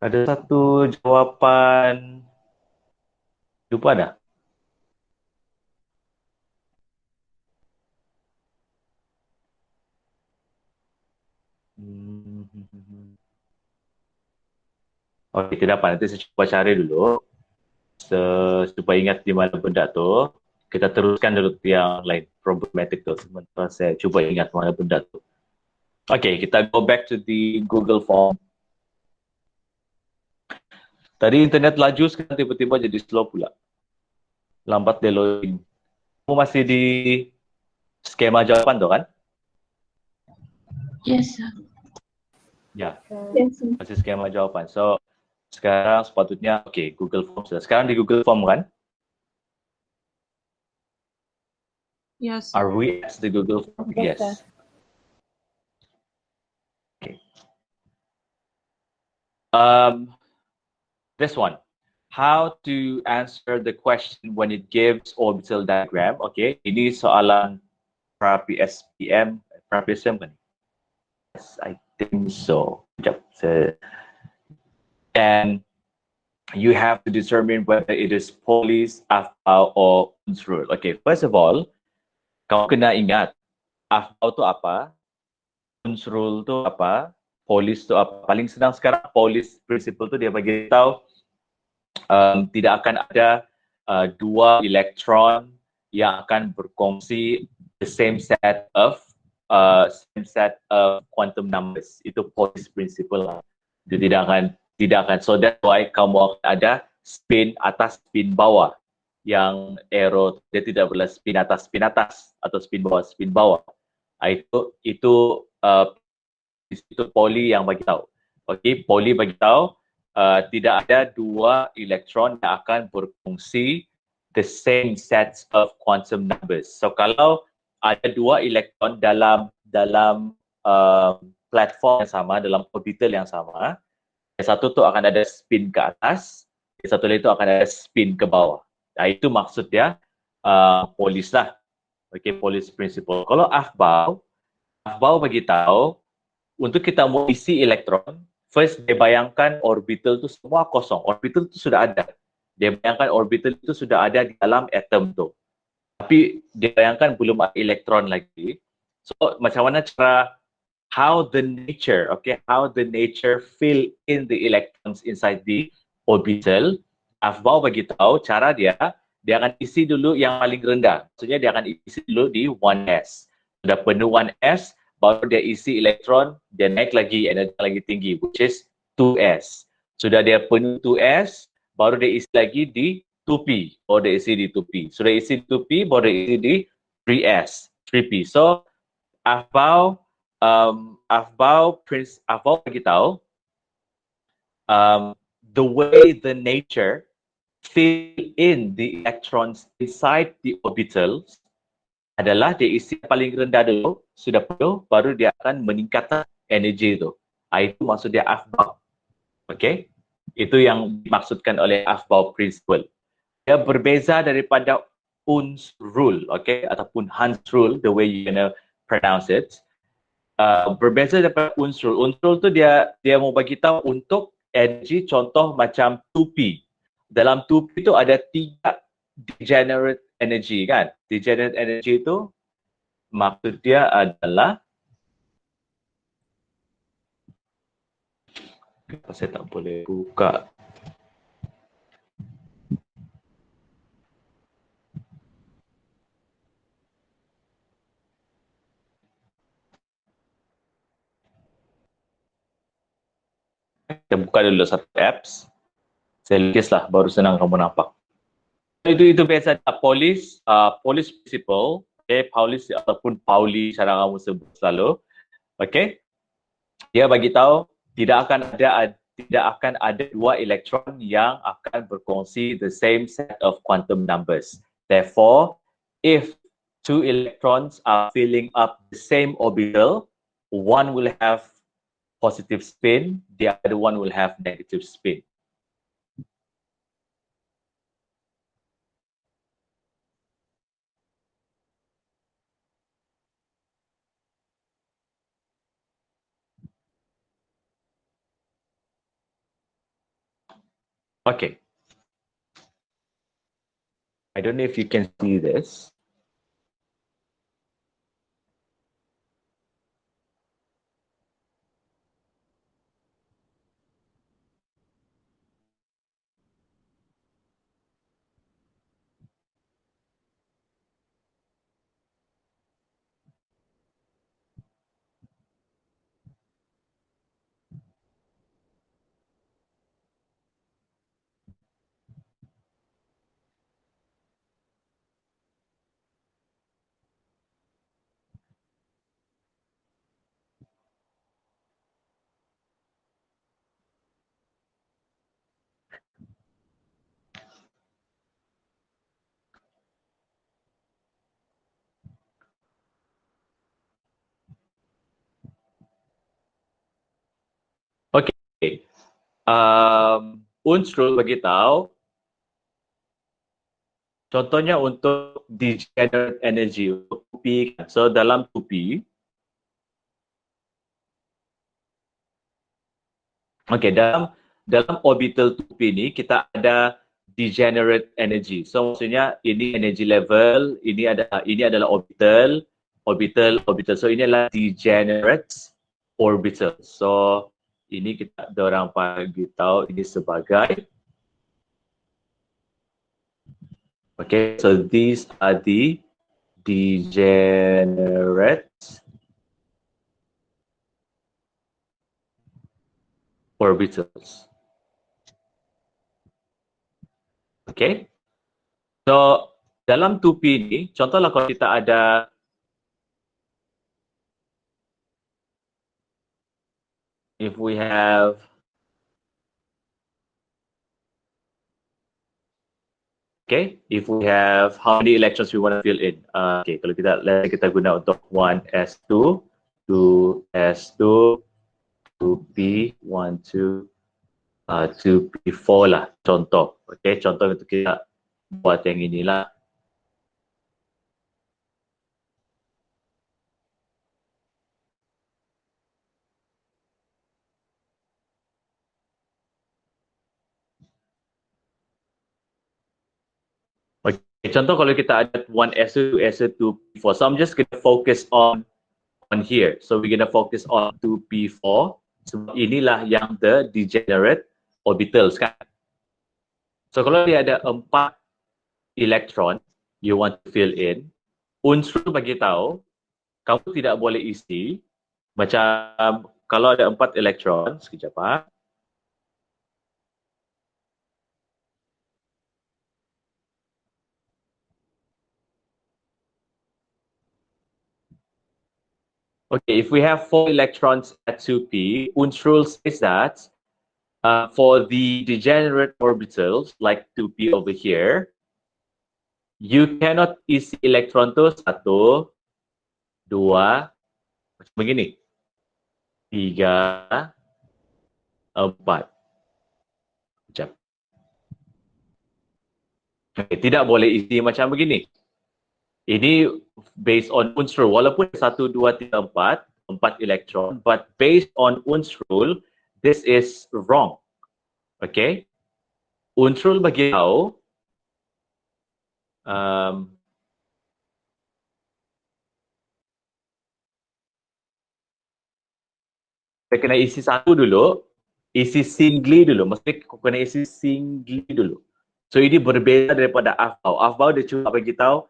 Ada satu jawapan, lupa dah. Okey, tidak apa. Nanti saya cuba cari dulu. Supaya ingat di mana benda tu. Kita teruskan dulu yang lain, problematic tu. Sementara saya cuba ingat mana benda tu. Okay, kita go back to the Google Form. Tadi internet laju, sekarang tiba-tiba jadi slow pula. Lambat dia loading. Kamu masih di skema jawapan tu kan? Yes, sir. Ya, Yes. masih skema jawapan. So, sekarang sepatutnya, okay, Google Form sudah. Sekarang di Google Form kan? Yes. Are we at the Google Form? Yes, Yes. sir. Okay. This one. How to answer the question when it gives orbital diagram. Okay, ini soalan pra PSPM kan? Yes, I think so. Sekejap. And you have to determine whether it is polis, afbau, or unsrul. Okay, first of all, kau kena ingat afbau tu apa, unsrul tu apa, polis tu apa. Paling senang sekarang polis principle tu dia bagi tahu tidak akan ada dua elektron yang akan berkongsi the same set of quantum numbers. Itu Pauli's principle lah. Dia tidak akan. So that's why kamu akan ada spin atas, spin bawah. Yang arrow dia tidak boleh spin atas atau spin bawah. Itu Pauli yang bagi tahu. Okey, Pauli bagi tahu tidak ada dua elektron yang akan berfungsi the same sets of quantum numbers. So kalau ada dua elektron dalam platform yang sama, dalam orbital yang sama, yang satu tu akan ada spin ke atas, yang satu lagi tu akan ada spin ke bawah. Nah, itu maksud dia Pauli's lah. Okay, Pauli's principle. Kalau afbau bagi tahu untuk kita mau isi elektron, first dia bayangkan orbital tu semua kosong. Orbital tu sudah ada. Dia bayangkan orbital itu sudah ada di dalam atom tu. Tapi dia bayangkan belum ada elektron lagi. So macam mana cara how the nature fill in the electrons inside the orbital. Afbau bagi tahu cara dia akan isi dulu yang paling rendah. Maksudnya dia akan isi dulu di 1s. Sudah penuh 1s, baru dia isi elektron, dia naik lagi energi lagi tinggi, which is 2s. Sudah dia penuh 2s, baru dia isi lagi di 2p, baru dia isi di 2p. Sudah isi di 2p, baru dia isi di 3s, 3p. So, Afbau bagi tahu the way the nature fill in the electrons inside the orbitals adalah dia isi paling rendah dulu, sudah penuh, baru dia akan meningkatkan energi itu. Itu maksud dia afbau. Okay? Itu yang dimaksudkan oleh afbau principle. Dia berbeza daripada Un's rule, okay? Ataupun Hans rule, the way you gonna pronounce it. Berbeza daripada Un's rule. Un's rule tu dia mau bagi tahu untuk energi contoh macam 2p. Dalam 2p itu ada 3 degenerate energy kan. Degenerate energy itu maksud dia adalah saya tak boleh buka. Kita buka dulu satu apps. Saya lukislah baru senang kamu nampak. Itu biasa Pauli's principle, okay, Pauli's ataupun Pauli cara kamu sebut selalu. Okay? Dia bagi tahu tidak akan ada dua elektron yang akan berkongsi the same set of quantum numbers. Therefore, if two electrons are filling up the same orbital, one will have positive spin, the other one will have negative spin. Okay. I don't know if you can see this. Okay. Unsur bagi tahu, contohnya untuk degenerate energy, 2P. So dalam 2P, okay, dalam orbital 2P ni kita ada degenerate energy. So maksudnya ini energy level, ini adalah orbital. So ini adalah degenerate orbital. So ini kita orang bagi tahu ini sebagai, okay, so these are the degenerate orbitals. Okay. So dalam 2P ni, contohlah kalau kita ada if we have how many electrons we want to fill in. Okay, kalau kita guna untuk 1s2, 2s2, 2p, 1, 2, 2p4 lah contoh. Okay, contoh untuk kita buat yang inilah. Okay, contoh kalau kita ada 1s2, 2s2, 2p4. So I'm just going to focus on here. So we're going to focus on 2p4. Sebab inilah yang the degenerate orbitals kan. So kalau dia ada 4 elektron you want to fill in, unsur bagi tahu kamu tidak boleh isi macam kalau ada 4 elektron, sekejap ah. Okay, if we have 4 electrons at 2p, unsur says that for the degenerate orbitals like 2p over here, you cannot isi elektron tu 1, 2, macam begini, 3, 4. Macam. Okay, tidak boleh isi macam begini. Ini based on unsur. Walaupun 1, 2, 3, 4 elektron, but based on unsur, this is wrong. Okay? Unsur bagi tahu kita kena isi 1 dulu, isi singly dulu. Maksudnya kau kena isi singly dulu. So ini berbeza daripada Aufbau. Aufbau dia cuma bagi tahu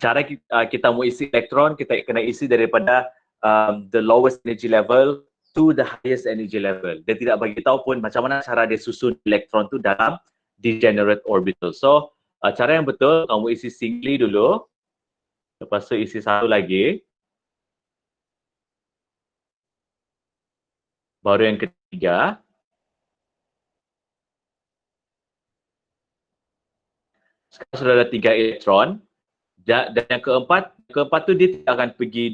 cara kita mau isi elektron, kita kena isi daripada the lowest energy level to the highest energy level. Dia tidak bagi tahu pun macam mana cara dia susun elektron tu dalam degenerate orbital. So cara yang betul, kamu isi singly dulu, lepas tu isi 1 lagi, baru yang ketiga. Sekarang sudah ada 3 elektron. Dan yang keempat tu dia tidak akan pergi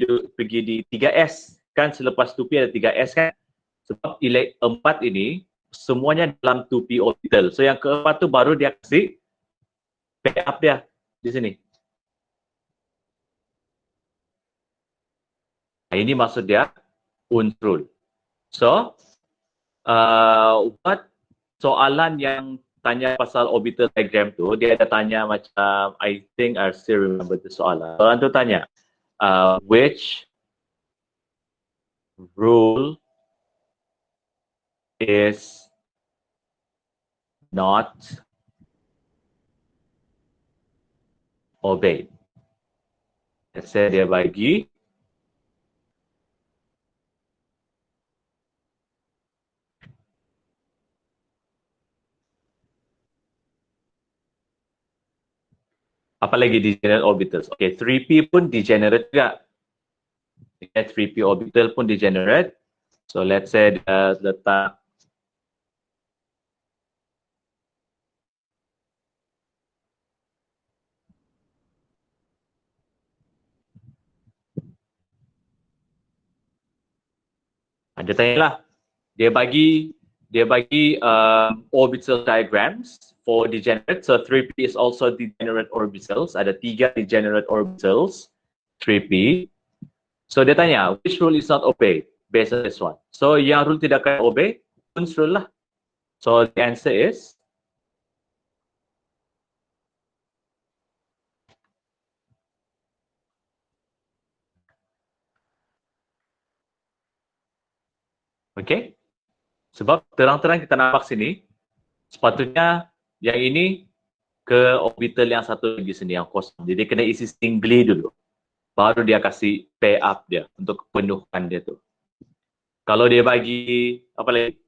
di 3s kan, selepas 2p ada 3s kan, sebab 4 ini semuanya dalam 2p orbital. So yang keempat tu baru dia kasih pair up dia di sini. Ini maksud dia unsur. So what soalan yang tanya pasal orbital diagram tu, dia ada tanya macam, I think I still remember the soalan. Soalan tu tanya, which rule is not obeyed? Let's say dia bagi apa lagi degenerate orbitals. Okay, 3p pun degenerate juga. Okay, 3p orbital pun degenerate. So let's say dia letak dia tanyalah, dia bagi orbital diagrams for degenerate. So 3p is also degenerate orbitals. Ada 3 degenerate orbitals 3p. So dia tanya, which rule is not obeyed based on this one? So yang rule tidak akan obey, Kunz rule lah. So the answer is okay. Sebab terang-terang kita nampak sini, sepatutnya yang ini ke orbital yang satu lagi sini yang kosong. Jadi kena isi singly dulu. Baru dia kasih pair up dia untuk penuhkan dia tu. Kalau dia bagi apa lagi?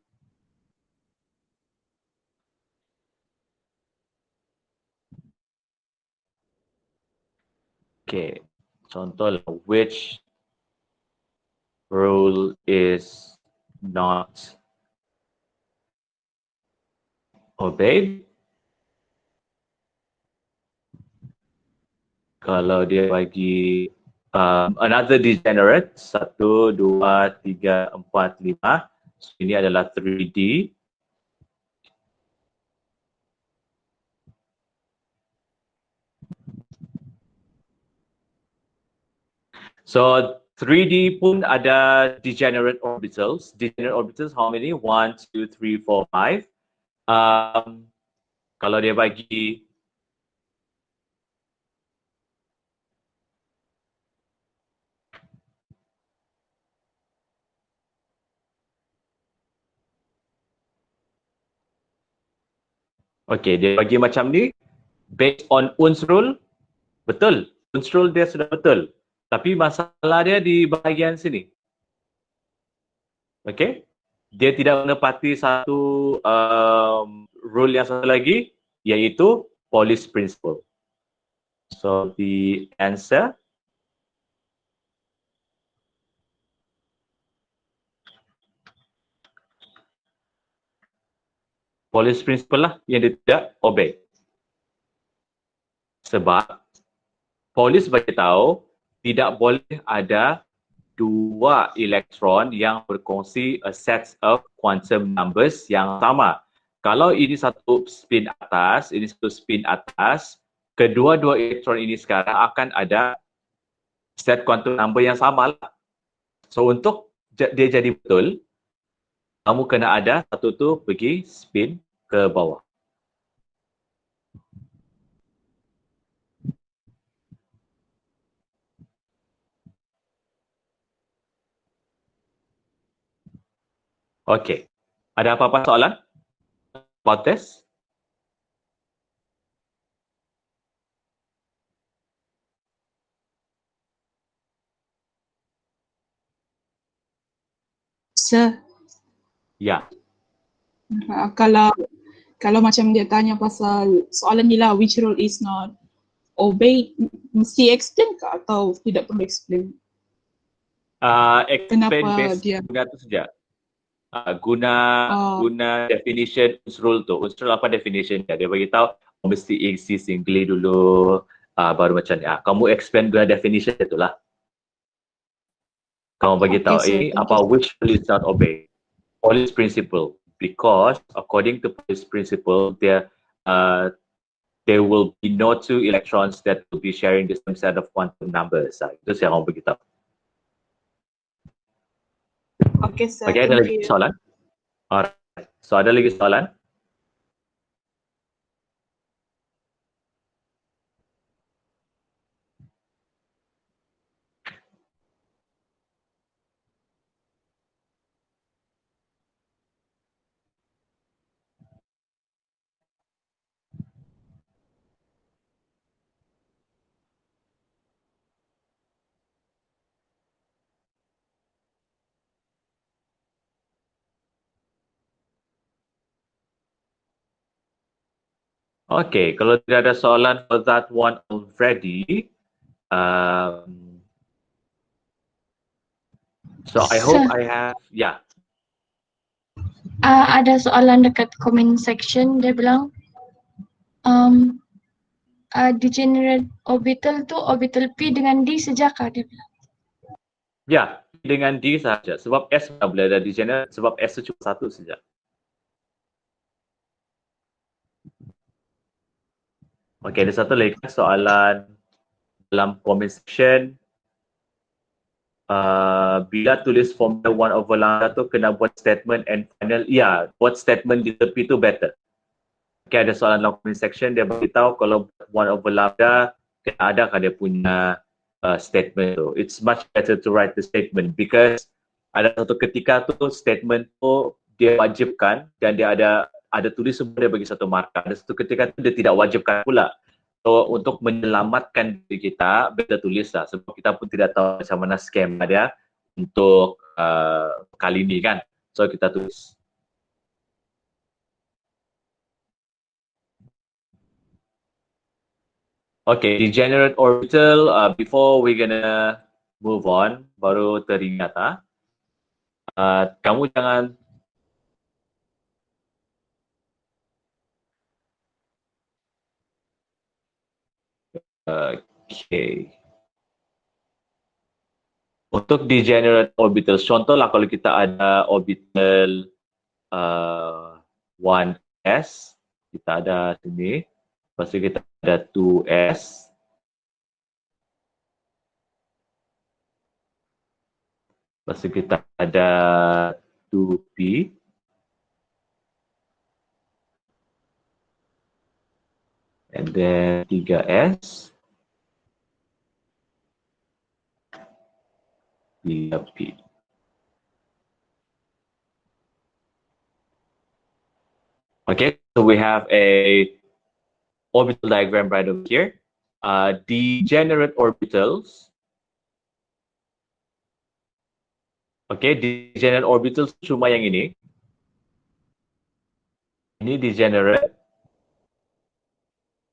Okay. Contoh, which rule is not obeyed? Kalau dia bagi another degenerate, 1, 2, 3, 4, 5. So, ini adalah 3D. So 3D pun ada degenerate orbitals. Degenerate orbitals how many? 1, 2, 3, 4, 5. Kalau dia bagi okay, dia bagi macam ni based on Unz rule, betul. Unz rule dia sudah betul. Tapi masalah dia di bahagian sini. Okay. Dia tidak menepati satu rule yang satu lagi, iaitu Pauli's principle. So the answer Pauli's principle lah yang dia tidak obey. Sebab Paulis bagi tahu tidak boleh ada dua elektron yang berkongsi a set of quantum numbers yang sama. Kalau ini satu spin atas, ini satu spin atas, kedua-dua elektron ini sekarang akan ada set quantum number yang sama lah. So untuk dia jadi betul, kamu kena ada satu tu pergi spin ke bawah. Okey. Ada apa-apa soalan? Protes? Sir, Ya. kalau macam dia tanya pasal soalan ni lah, which rule is not obeyed, mesti explain ke atau tidak perlu explain? Explain Kenapa based dia- guna tu saja. Guna definition rule tu. Rule apa definition dia? Dia bagi tahu mesti isi singly dulu, baru macam ni. Kamu explain guna definition itu lah. Kamu bagi tahu Okay, sir. apa which rule is not obeyed. Pauli's principle. Because according to Pauli's principle, there will be no two electrons that will be sharing the same set of quantum numbers. Itu saya mau beritahu. Okay, sir. Okay, ada Thank lagi you. soalan? Alright. So ada lagi soalan? Okay, kalau tidak ada soalan for that one already, so I hope Sir. I have, yeah. Ada soalan dekat comment section, dia bilang degenerate orbital tu orbital P dengan D sejakah, dia bilang. Ya, dengan D saja. Sebab S tidak boleh ada degenerate, sebab S itu cuma satu saja. Okay, ada satu lagi soalan dalam comment section. Bila tulis formula 1 over lambda tu kena buat statement and final. Ya, buat statement di tepi tu better. Okay, ada soalan dalam comment section, dia beritahu kalau 1 over lambda kena adakah dia punya statement tu. It's much better to write the statement because ada satu ketika tu statement tu dia wajibkan dan dia ada tulis semua, dia bagi satu markah. Ada satu ketika tu dia tidak wajibkan pula. So untuk menyelamatkan diri kita, better tulislah sebab kita pun tidak tahu macam mana skema dia untuk kali ini kan. So kita tulis. Okay, degenerate orbital, before we gonna move on, baru teringat kamu jangan okay. Untuk degenerate orbital, contohlah kalau kita ada orbital 1s, kita ada sini, lepas tu kita ada 2s, lepas tu kita ada 2p, and then 3s, 3p. Okay, so we have a orbital diagram right over here. Degenerate orbitals. Okay, degenerate orbitals cuma yang ini. Ini degenerate.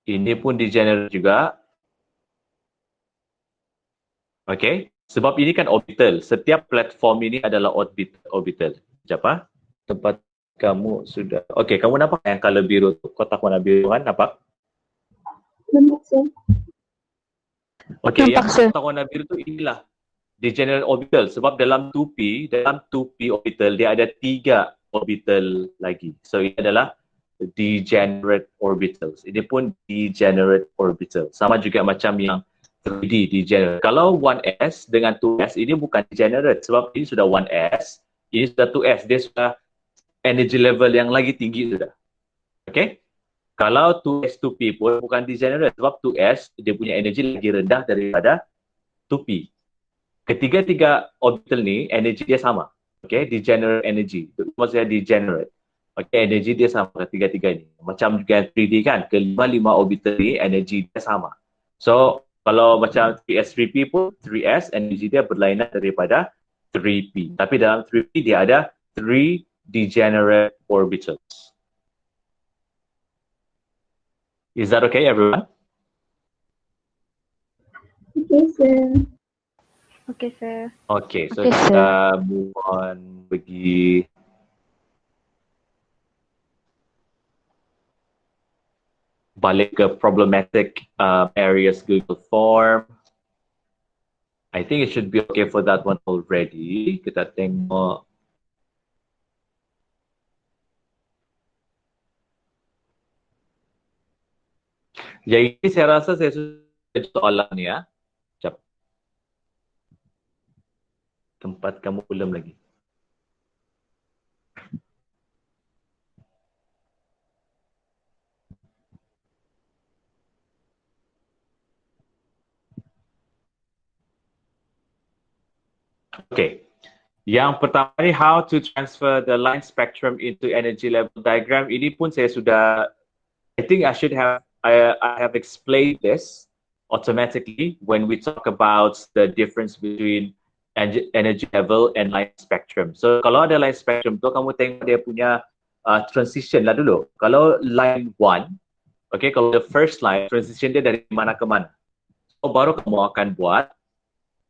Ini pun degenerate juga. Okay, sebab ini kan orbital. Setiap platform ini adalah orbital. Sekejap tempat kamu sudah. Okay, kamu nampak yang color biru tu? Kotak warna biru kan, nampak? Nampak, sir. Okay, Nampak, yang sir. kotak warna biru tu inilah degenerate orbital. Sebab dalam 2p orbital dia ada 3 orbital lagi. So ini adalah degenerate orbitals. Ini pun degenerate orbital. Sama juga macam yang 3D degenerate. Kalau 1s dengan 2s ini bukan degenerate sebab ini sudah 1s, ini sudah 2s, dia sudah energy level yang lagi tinggi sudah. Okay? Kalau 2s 2p pun bukan degenerate sebab 2s dia punya energy lagi rendah daripada 2p. Ketiga-tiga orbital ni energy dia sama. Okay? Degenerate energy. Itu maksudnya degenerate. Okay, energy dia sama ketiga-tiga ni. Macam juga 3D kan, kelima-lima orbital ni energy dia sama. So, kalau macam 3s 3p pun 3s energy dia berlainan daripada 3p. Tapi dalam 3p dia ada 3 degenerate orbitals. Is that okay, everyone? Okay, sir. Okay, sir. Okay, so Okay, sir. kita move on pergi balik ke problematic areas Google Form. I think it should be okay for that one already. Kita tengok. Jadi saya rasa saya sudah soalan ni ya. Sekejap. Tempat kamu belum lagi. Okay. Yang pertama ni, how to transfer the line spectrum into energy level diagram. Ini pun saya sudah, I think I have explained this automatically when we talk about the difference between energy level and line spectrum. So kalau ada line spectrum tu, kamu tengok dia punya transition lah dulu. Kalau line 1, Okay, kalau the first line, transition dia dari mana ke mana. So, baru kamu akan buat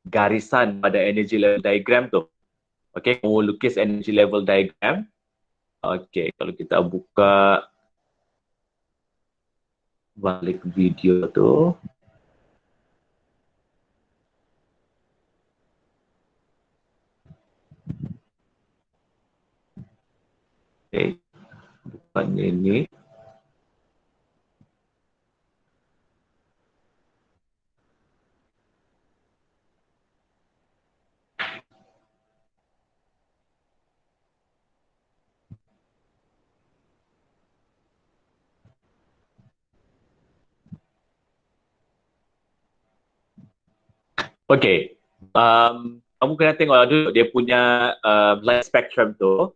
garisan pada energy level diagram tu. Okay, kamu lukis energy level diagram. Okay, kalau kita buka balik video tu. Okay, bukan ini. Okay, kamu kena tengok dulu dia punya line spectrum tu.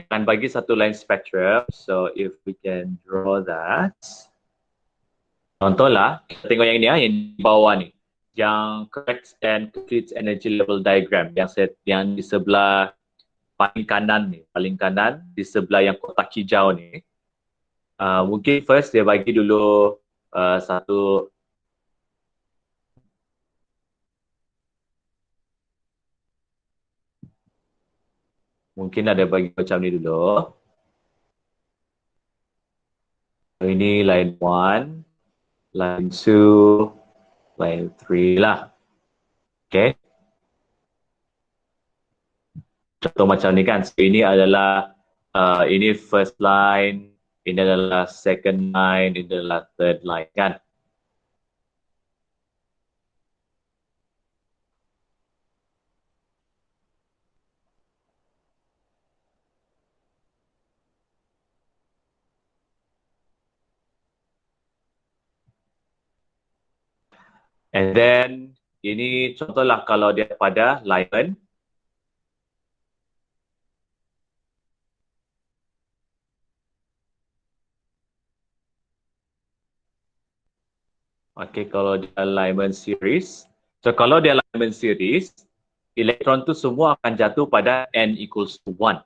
Akan bagi satu line spectrum. So if we can draw that. Contohlah, kita tengok yang ni yang di bawah ni. Yang correct and complete energy level diagram. Yang di sebelah paling kanan ni. Paling kanan di sebelah yang kotak hijau ni. Mungkin first dia bagi dulu satu. Mungkin ada bagi macam ni dulu. Ini line 1, line 2, line 3 lah. Okay. Contoh macam ni kan. So ini adalah ini first line, ini adalah second line, ini adalah third line kan. And then ini contohlah kalau dia pada line. Okay, kalau dia alignment series. So kalau dia alignment series, elektron tu semua akan jatuh pada n equals to 1.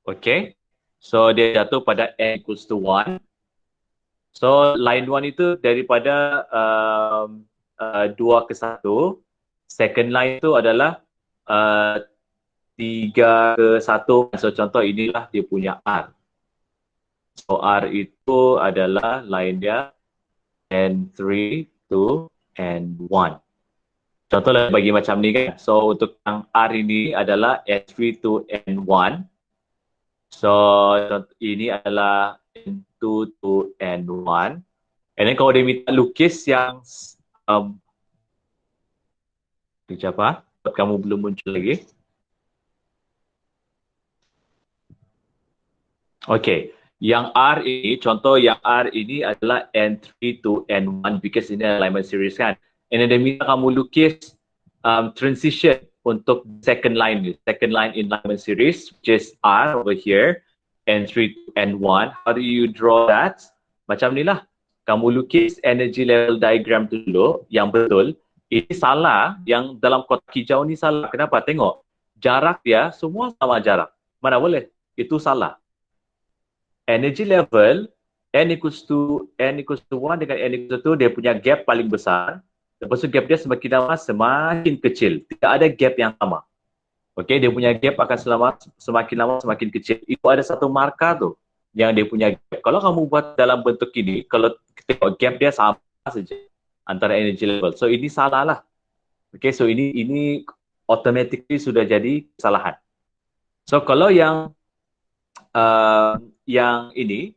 Okay, so dia jatuh pada n equals to 1. So line 1 itu daripada 2 ke 1. Second line itu adalah 3 ke 1. So contoh inilah dia punya R. So R itu adalah line dia N3, 2, and 1. Contohlah bagi macam ni kan. So untuk yang R ini adalah N3, 2, and 1. So ini adalah N2, 2, and 1. And then kalau dia minta lukis yang sekejap ah, kamu belum muncul lagi. Okay, yang R ini, contoh yang R ini adalah N3 to N1 because ini alignment series kan. And then dia minta kamu lukis transition untuk second line in alignment series, which is R over here, N3 to N1. How do you draw that? Macam ni lah. Kamu lukis energy level diagram dulu yang betul. Ini salah, yang dalam kotak hijau ni salah. Kenapa? Tengok, jarak dia semua sama jarak. Mana boleh? Itu salah. Energy level n equals to 1 dengan n equals to 2, dia punya gap paling besar. Lepas tu gap dia semakin lama semakin kecil. Tidak ada gap yang sama. Okay, dia punya gap akan semakin lama semakin kecil. Itu ada satu markah tu yang dia punya gap. Kalau kamu buat dalam bentuk ini, kalau tengok gap dia sama saja antara energy level. So ini salah lah. Okay, so ini automatically sudah jadi kesalahan. So kalau yang ini,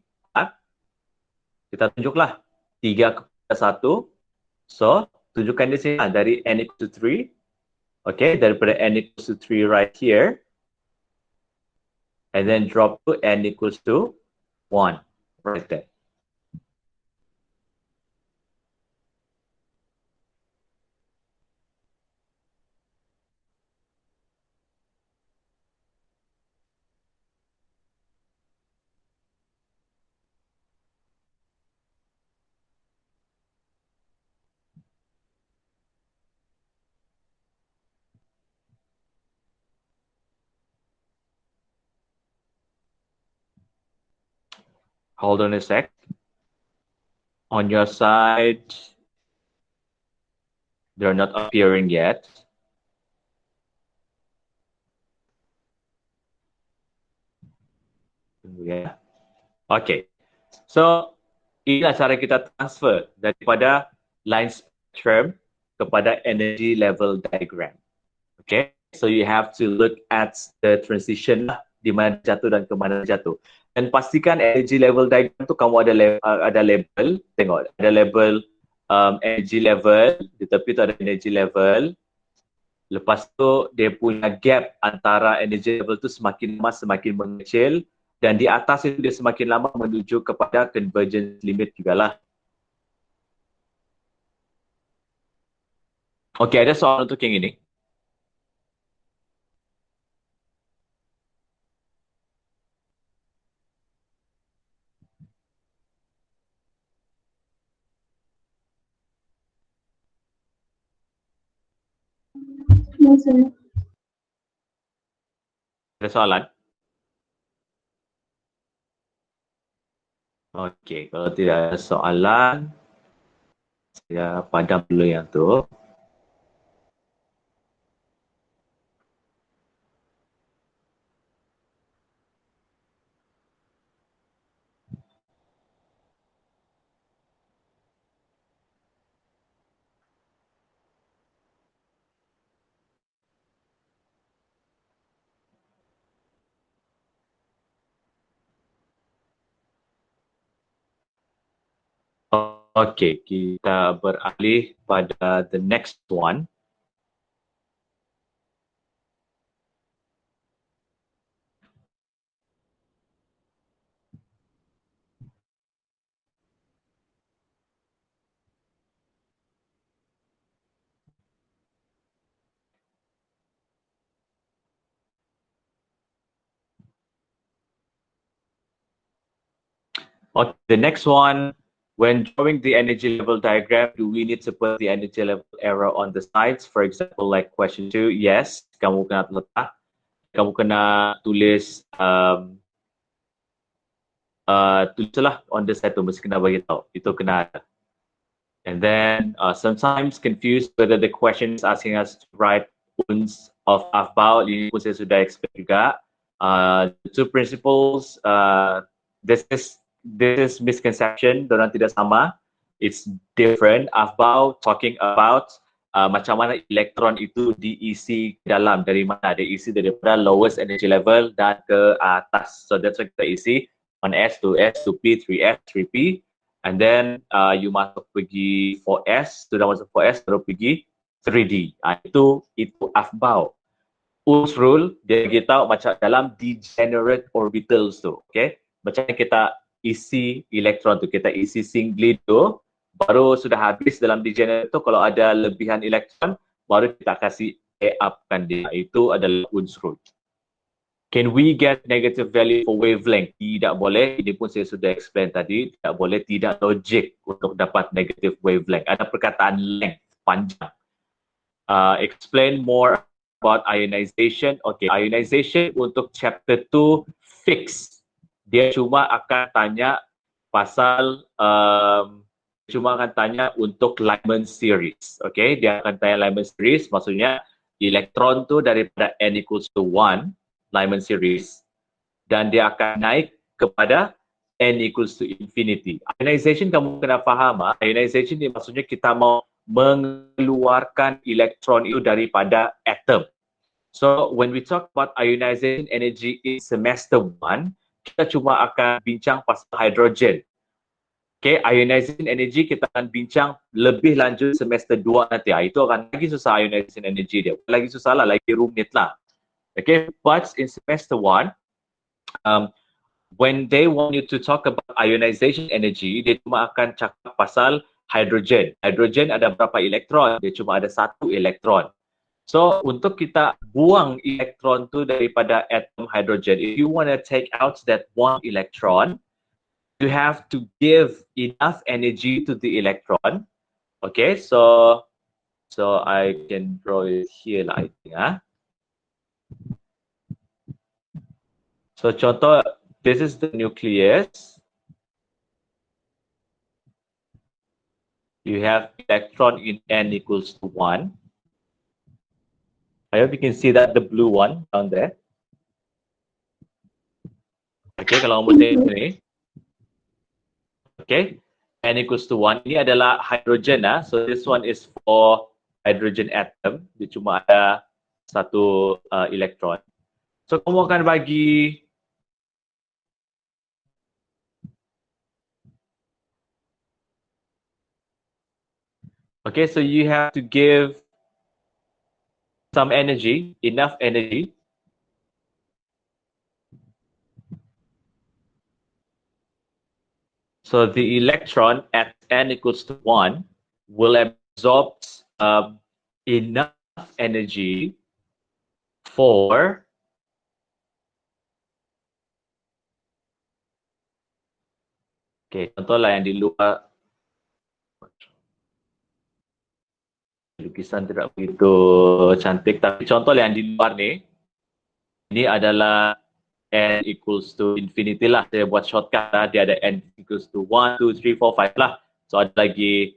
kita tunjuklah 3 kepada 1. So, tunjukkan di sini dari n equals to 3. Okay, daripada n equals to 3 right here. And then drop to n equals to 1 right there. Hold on a sec. On your side, they're not appearing yet. Yeah. Okay. So, inilah cara kita transfer daripada line spectrum kepada energy level diagram. Okay. So, you have to look at the transition di mana jatuh dan ke mana jatuh. Dan pastikan energy level diagram tu kamu ada label. Tengok, ada label energy level. Di tepi tu ada energy level. Lepas tu, dia punya gap antara energy level tu semakin lama semakin mengecil. Dan di atas itu dia semakin lama menuju kepada convergence limit jugalah. Okey, ada soalan untuk yang ini? No, sir. Ada soalan? Okey, kalau tidak ada soalan, saya padam dulu yang tu. Okey, kita beralih pada the next one. Okay, the next one, when drawing the energy level diagram, do we need to put the energy level arrow on the sides? For example, like question 2, yes, kamu kena letak, kamu kena tulis tulislah on the side tu, mesti kena bagi tahu, itu kena ada. And then sometimes confused whether the question is asking us to write uns of Afbau, ini pun saya sudah explain juga. The two principles, this is misconception, dorang tidak sama. It's different. Afbau talking about macam mana elektron itu diisi dalam, dari mana dia isi daripada lowest energy level dan ke atas. So that's what kita isi 1s, 2s, 2p, 3s, 3p. And then you masuk pergi 4s, sudah masuk 4s baru pergi 3d. Itu Afbau. Ohm's rule, dia beritahu macam dalam degenerate orbitals tu, okay? Macam kita isi elektron tu, kita isi singly tu, baru sudah habis dalam degenerate tu, kalau ada lebihan elektron, baru kita kasih upkan dia. Itu adalah Ohm's rule. Can we get negative value for wavelength? Tidak boleh. Ini pun saya sudah explain tadi. Tidak boleh, tidak logik untuk dapat negative wavelength. Ada perkataan length, panjang. Explain more about ionization. Okay, ionization untuk chapter 2 fix. Dia cuma akan tanya pasal, cuma akan tanya untuk Lyman series. Okay, dia akan tanya Lyman series, maksudnya elektron tu daripada n equals to 1, Lyman series, dan dia akan naik kepada n equals to infinity. Ionization kamu kena faham, ionization ni maksudnya kita mau mengeluarkan elektron itu daripada atom. So when we talk about ionization energy in semester 1, kita cuma akan bincang pasal hydrogen. Okay, ionization energy kita akan bincang lebih lanjut semester 2 nanti. Itu akan lagi susah ionization energy dia. Lagi susah lah, lagi rumit lah. Okay, but in semester 1, when they want you to talk about ionization energy, dia cuma akan cakap pasal hydrogen. Hydrogen ada berapa elektron? Dia cuma ada 1 elektron. So, untuk kita buang elektron tu daripada atom hydrogen, if you want to take out that 1 electron, you have to give enough energy to the electron. Okay, so I can draw it here lah, I think. So, contoh, this is the nucleus. you have electron in n equals to 1. I hope you can see that the blue one down there. Okay, kalau kamu tengok ni. Okay, n equals to 1. Ini adalah hydrogen lah. So this one is for hydrogen atom. Dia cuma ada satu elektron. So kamu akan bagi okay, so you have to give some energy, enough energy. So the electron at n equals to 1 will absorb enough energy for okay, contohlah yang di luar lukisan tidak begitu cantik, tapi contoh yang di luar ni, ini adalah n equals to infinity lah. Saya buat shortcut lah, dia ada n equals to 1, 2, 3, 4, 5 lah. So ada lagi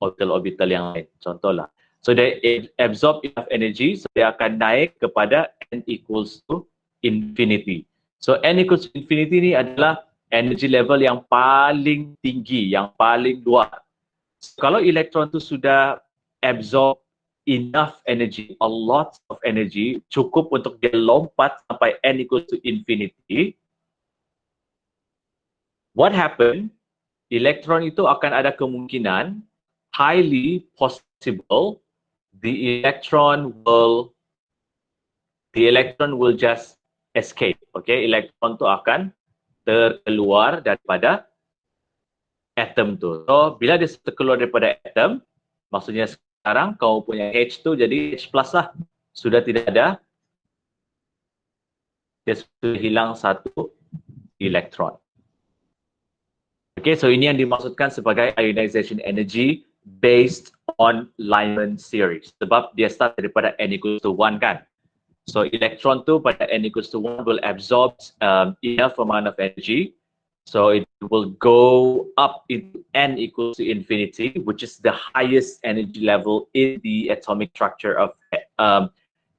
orbital yang lain, contoh lah. So dia absorb enough energy, so dia akan naik kepada n equals to infinity. So n equals to infinity ni adalah energy level yang paling tinggi, yang paling luar. So, kalau elektron tu sudah absorb enough energy, a lot of energy, cukup untuk dia lompat sampai n equals to infinity, what happen? Elektron itu akan ada kemungkinan, highly possible, the electron will just escape. Okay, elektron tu akan terkeluar daripada atom tu. So, bila dia terkeluar daripada atom, maksudnya sekarang kau punya H tu jadi H plus lah. Sudah tidak ada, dia sudah hilang satu elektron. Okay, so ini yang dimaksudkan sebagai ionization energy based on Lyman series. Sebab dia start daripada n equals to 1 kan. So, elektron tu pada n equals to 1 will absorb enough amount of energy. So it will go up into n equals to infinity, which is the highest energy level in the atomic structure of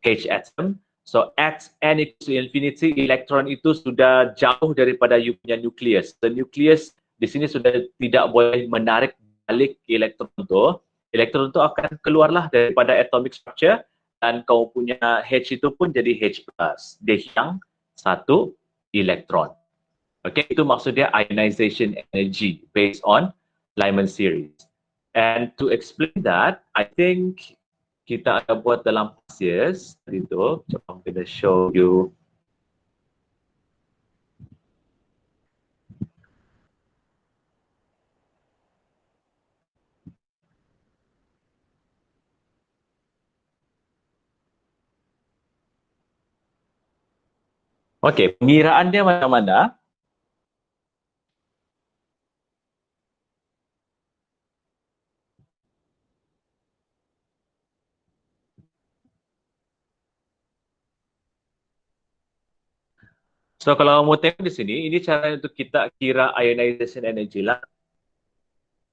H atom. So at n equals to infinity, elektron itu sudah jauh daripada you punya nukleus. The nucleus di sini sudah tidak boleh menarik balik elektron tu. Elektron tu akan keluarlah daripada atomic structure dan kau punya H itu pun jadi H+. Dia hilang satu elektron. Okay, itu maksudnya ionization energy based on Lyman series. And to explain that, I think kita ada buat dalam passes itu. I'm going to show you. Okay, pengiraan dia macam mana? So kalau kamu tengok di sini, ini cara untuk kita kira ionization energy lah.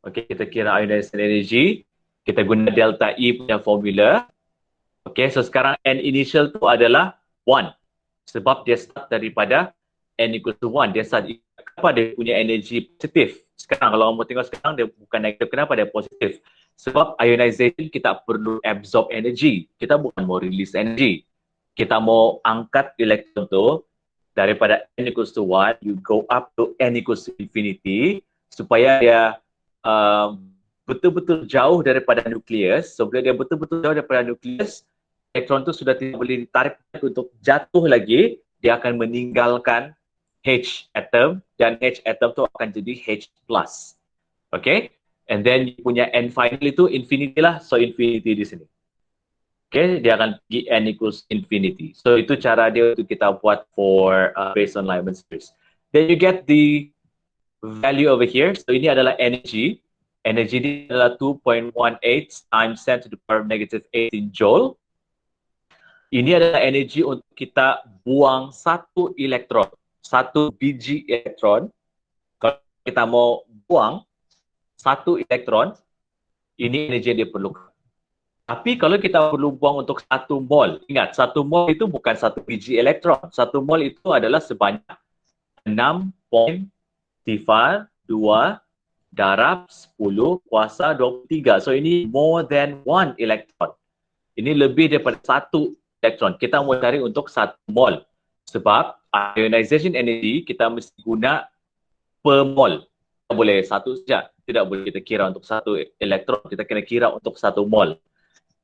Okay, kita kira ionization energy. Kita guna delta E punya formula. Okay, so sekarang N initial tu adalah 1. Sebab dia start daripada N equals to 1. Dia start, kenapa dia punya energy positif? Sekarang kalau kamu tengok sekarang dia bukan negatif, kenapa dia positif? Sebab ionization kita perlu absorb energy. Kita bukan mau release energy. Kita mau angkat elektron tu daripada n equals to 1, you go up to n equals to infinity supaya dia betul-betul jauh daripada nukleus. So bila dia betul-betul jauh daripada nukleus, elektron tu sudah tidak boleh ditarik untuk jatuh lagi, dia akan meninggalkan H atom dan H atom tu akan jadi H+. Okay? And then you punya n final itu infinity lah, so infinity di sini. Okay, dia akan pergi n equals infinity. So itu cara dia untuk kita buat for based on Lyman series. Then you get the value over here. So ini adalah energy. Energy ini adalah 2.18 times 10 to the power negative 18 joule. Ini adalah energy untuk kita buang satu elektron, satu biji elektron. Kalau kita mau buang satu elektron, ini energi yang dia perlukan. Tapi kalau kita perlu buang untuk 1 mol, ingat 1 mol itu bukan 1 biji elektron. 1 mol itu adalah sebanyak 6.2 darab 10 kuasa 23. So ini more than 1 elektron. Ini lebih daripada 1 elektron. Kita mau cari untuk 1 mol. Sebab ionization energy kita mesti guna per mol. Tidak boleh satu saja. Tidak boleh kita kira untuk 1 elektron. Kita kena kira untuk 1 mol.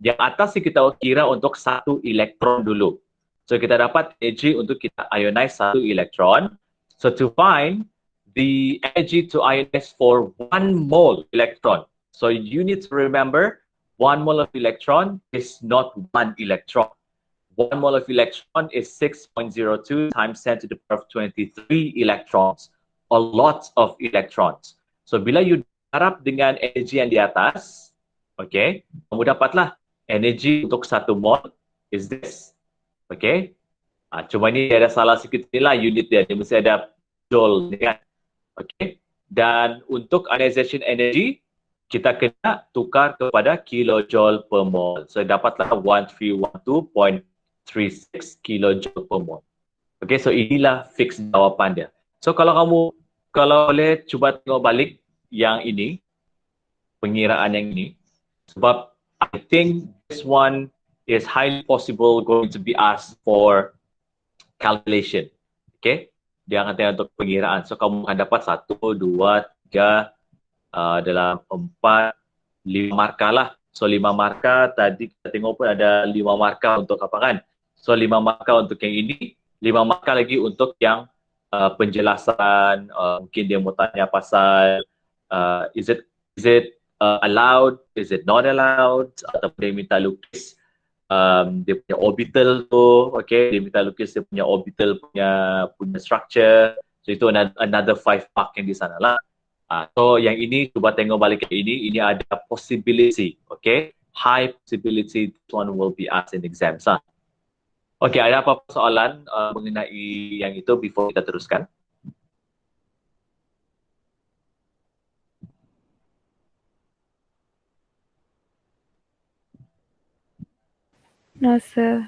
Yang atas ni kita kira untuk 1 elektron dulu. So kita dapat energy untuk kita ionize 1 elektron. So to find the energy to ionize for 1 mole electron. So you need to remember 1 mole of electron is not 1 electron. 1 mole of electron is 6.02 times 10 to the power of 23 electrons. A lot of electrons. So bila you darab dengan energy yang di atas, okay, kamu dapatlah energi untuk 1 mol is this. Okay. Cuma ni ada salah sikit ni lah unit dia. Dia mesti ada joule ni kan. Okay. Dan untuk ionization energy, kita kena tukar kepada kilojoule per mol. So dapatlah 1312.36 kilojoule per mol. Okay. So inilah fix jawapan dia. So kalau boleh cuba tengok balik yang ini, pengiraan yang ini. Sebab I think this one is highly possible going to be asked for calculation. Okay? Dia akan tanya untuk pengiraan. So, kamu akan dapat 1, 2, 3, dalam 4, 5 markah lah. So, 5 markah. Tadi kita tengok pun ada 5 markah untuk apa kan? So, 5 markah untuk yang ini. 5 markah lagi untuk yang penjelasan. Mungkin dia mau tanya pasal is it allowed, is it not allowed, ataupun dia minta lukis dia punya orbital tu, okay, dia minta lukis dia punya orbital punya structure. So itu another 5 mark yang di sana lah. So yang ini cuba tengok balik ke ini ada possibility, okay, high possibility this one will be asked in exams lah. Okay, ada apa-apa soalan mengenai yang itu before kita teruskan? No, sir.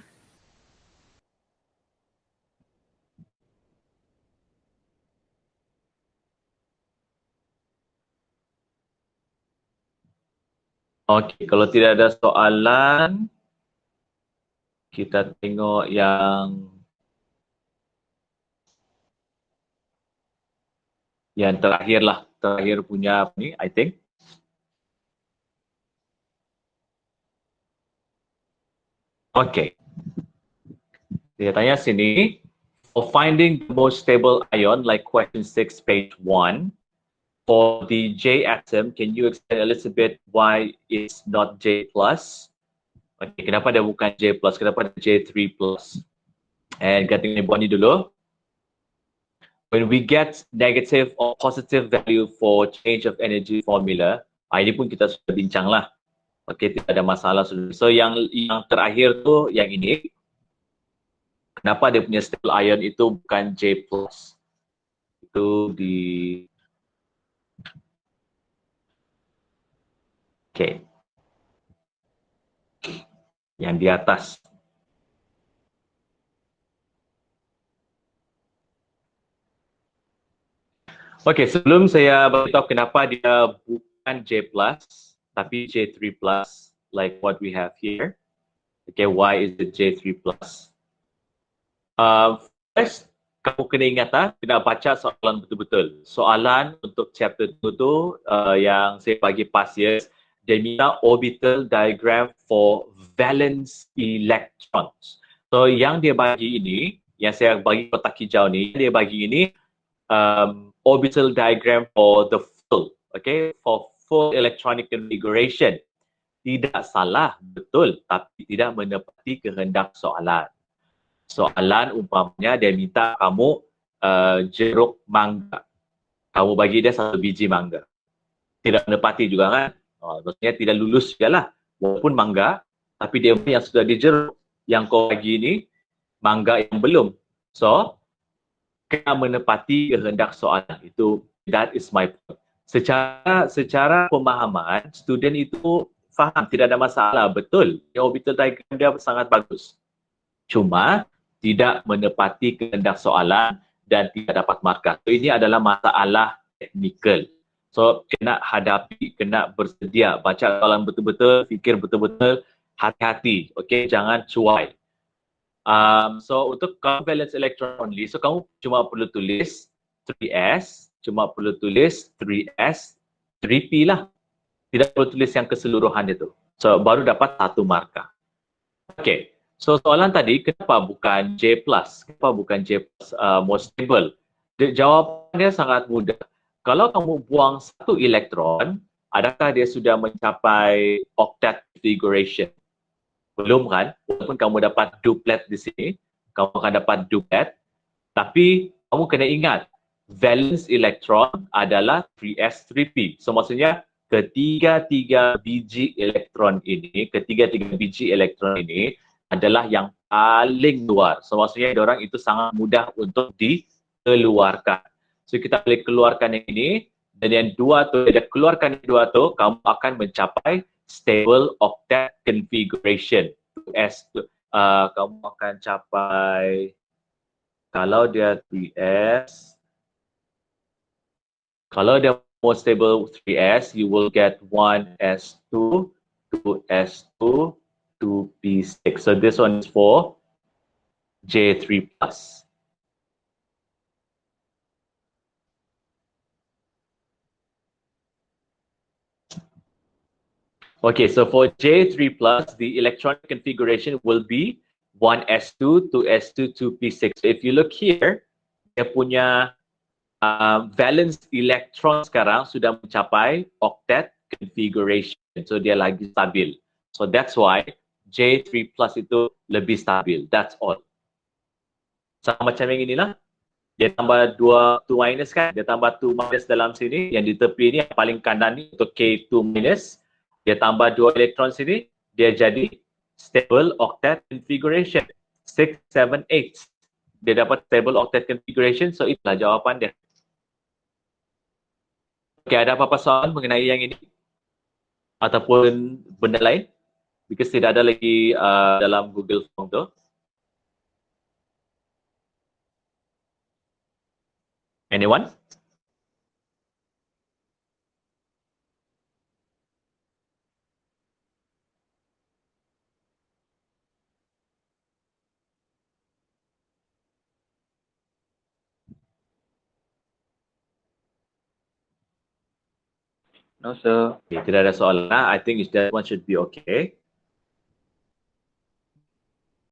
Okey, kalau tidak ada soalan, kita tengok yang terakhir lah. Terakhir punya ni, I think. Okay. Dia tanya sini, for finding the most stable ion, like question 6, page 1, for the J atom, can you explain a little bit why it's not J+? Okay, kenapa dia bukan J+, kenapa dia J3+? And kita tengok buat ni dulu. When we get negative or positive value for change of energy formula, ini pun kita sudah bincang lah. Okay, tidak ada masalah. So yang terakhir tu yang ini, kenapa dia punya stable ion itu bukan J+? Itu di okay. Yang di atas. Okay, sebelum saya beritahu kenapa dia bukan J+, tapi J3+, like what we have here. Okay, why is it J3+? First, kamu kena ingat kena baca soalan betul-betul. Soalan untuk chapter 2 tu yang saya bagi past years, dia minta orbital diagram for valence electrons. So yang dia bagi ini, yang saya bagi kotak hijau ni, dia bagi ini orbital diagram for the full, okay, for full electronic configuration. Tidak salah, betul, tapi tidak menepati kehendak soalan. Soalan umpamanya dia minta kamu jeruk mangga. Kamu bagi dia 1 biji mangga. Tidak menepati juga kan? Maksudnya tidak lulus juga lah. Walaupun mangga, tapi dia yang sudah dijeruk. Yang kau bagi ini, mangga yang belum. So, kena menepati kehendak soalan. Itu, that is my point. secara pemahaman, student itu faham, tidak ada masalah, betul. Orbital diagram dia sangat bagus. Cuma tidak menepati kehendak soalan dan tidak dapat markah. So, ini adalah masalah teknikal. So, kena hadapi, kena bersedia, baca soalan betul-betul, fikir betul-betul, hati-hati, okay? Jangan cuai. So, untuk covalence electron only, so kamu cuma perlu tulis 3s, cuma perlu tulis 3s, 3p lah. Tidak perlu tulis yang keseluruhan itu. So, baru dapat 1 markah. Okay. So, soalan tadi, kenapa bukan J+? Kenapa bukan J+, most stable? Jawapannya sangat mudah. Kalau kamu buang 1 elektron, adakah dia sudah mencapai octet configuration? Belum kan? Walaupun kamu dapat duplet di sini, kamu akan dapat duplet. Tapi kamu kena ingat, valence elektron adalah 3s 3p. So maksudnya ketiga-tiga biji elektron ini adalah yang paling luar. So maksudnya diorang itu sangat mudah untuk dikeluarkan. So kita boleh keluarkan yang ini, dan yang dua tu, dia keluarkan yang dua tu, kamu akan mencapai stable octet configuration. Kamu akan capai, kalau dia 3s, kalau dia more stable 3s, you will get 1s2, 2s2, 2p6. So this one is for J3+. Okay, so for J3+, the electronic configuration will be 1s2, 2s2, 2p6. So if you look here, dia punya valence electron sekarang sudah mencapai octet configuration. So dia lagi stabil. So that's why J3+ itu lebih stabil. That's all. Sama macam yang inilah. Dia tambah 2 minus kan? Dia tambah 2 minus dalam sini. Yang di tepi ini yang paling kanan ni untuk K2 minus. Dia tambah 2 elektron sini. Dia jadi stable octet configuration. 6, 7, 8. Dia dapat stable octet configuration. So itulah jawapan dia. Okay, ada apa-apa soalan mengenai yang ini? Ataupun benda lain? Because tidak ada lagi dalam Google Form tu. Anyone? No, sir. Okay, tidak ada soalan. I think that one should be okay.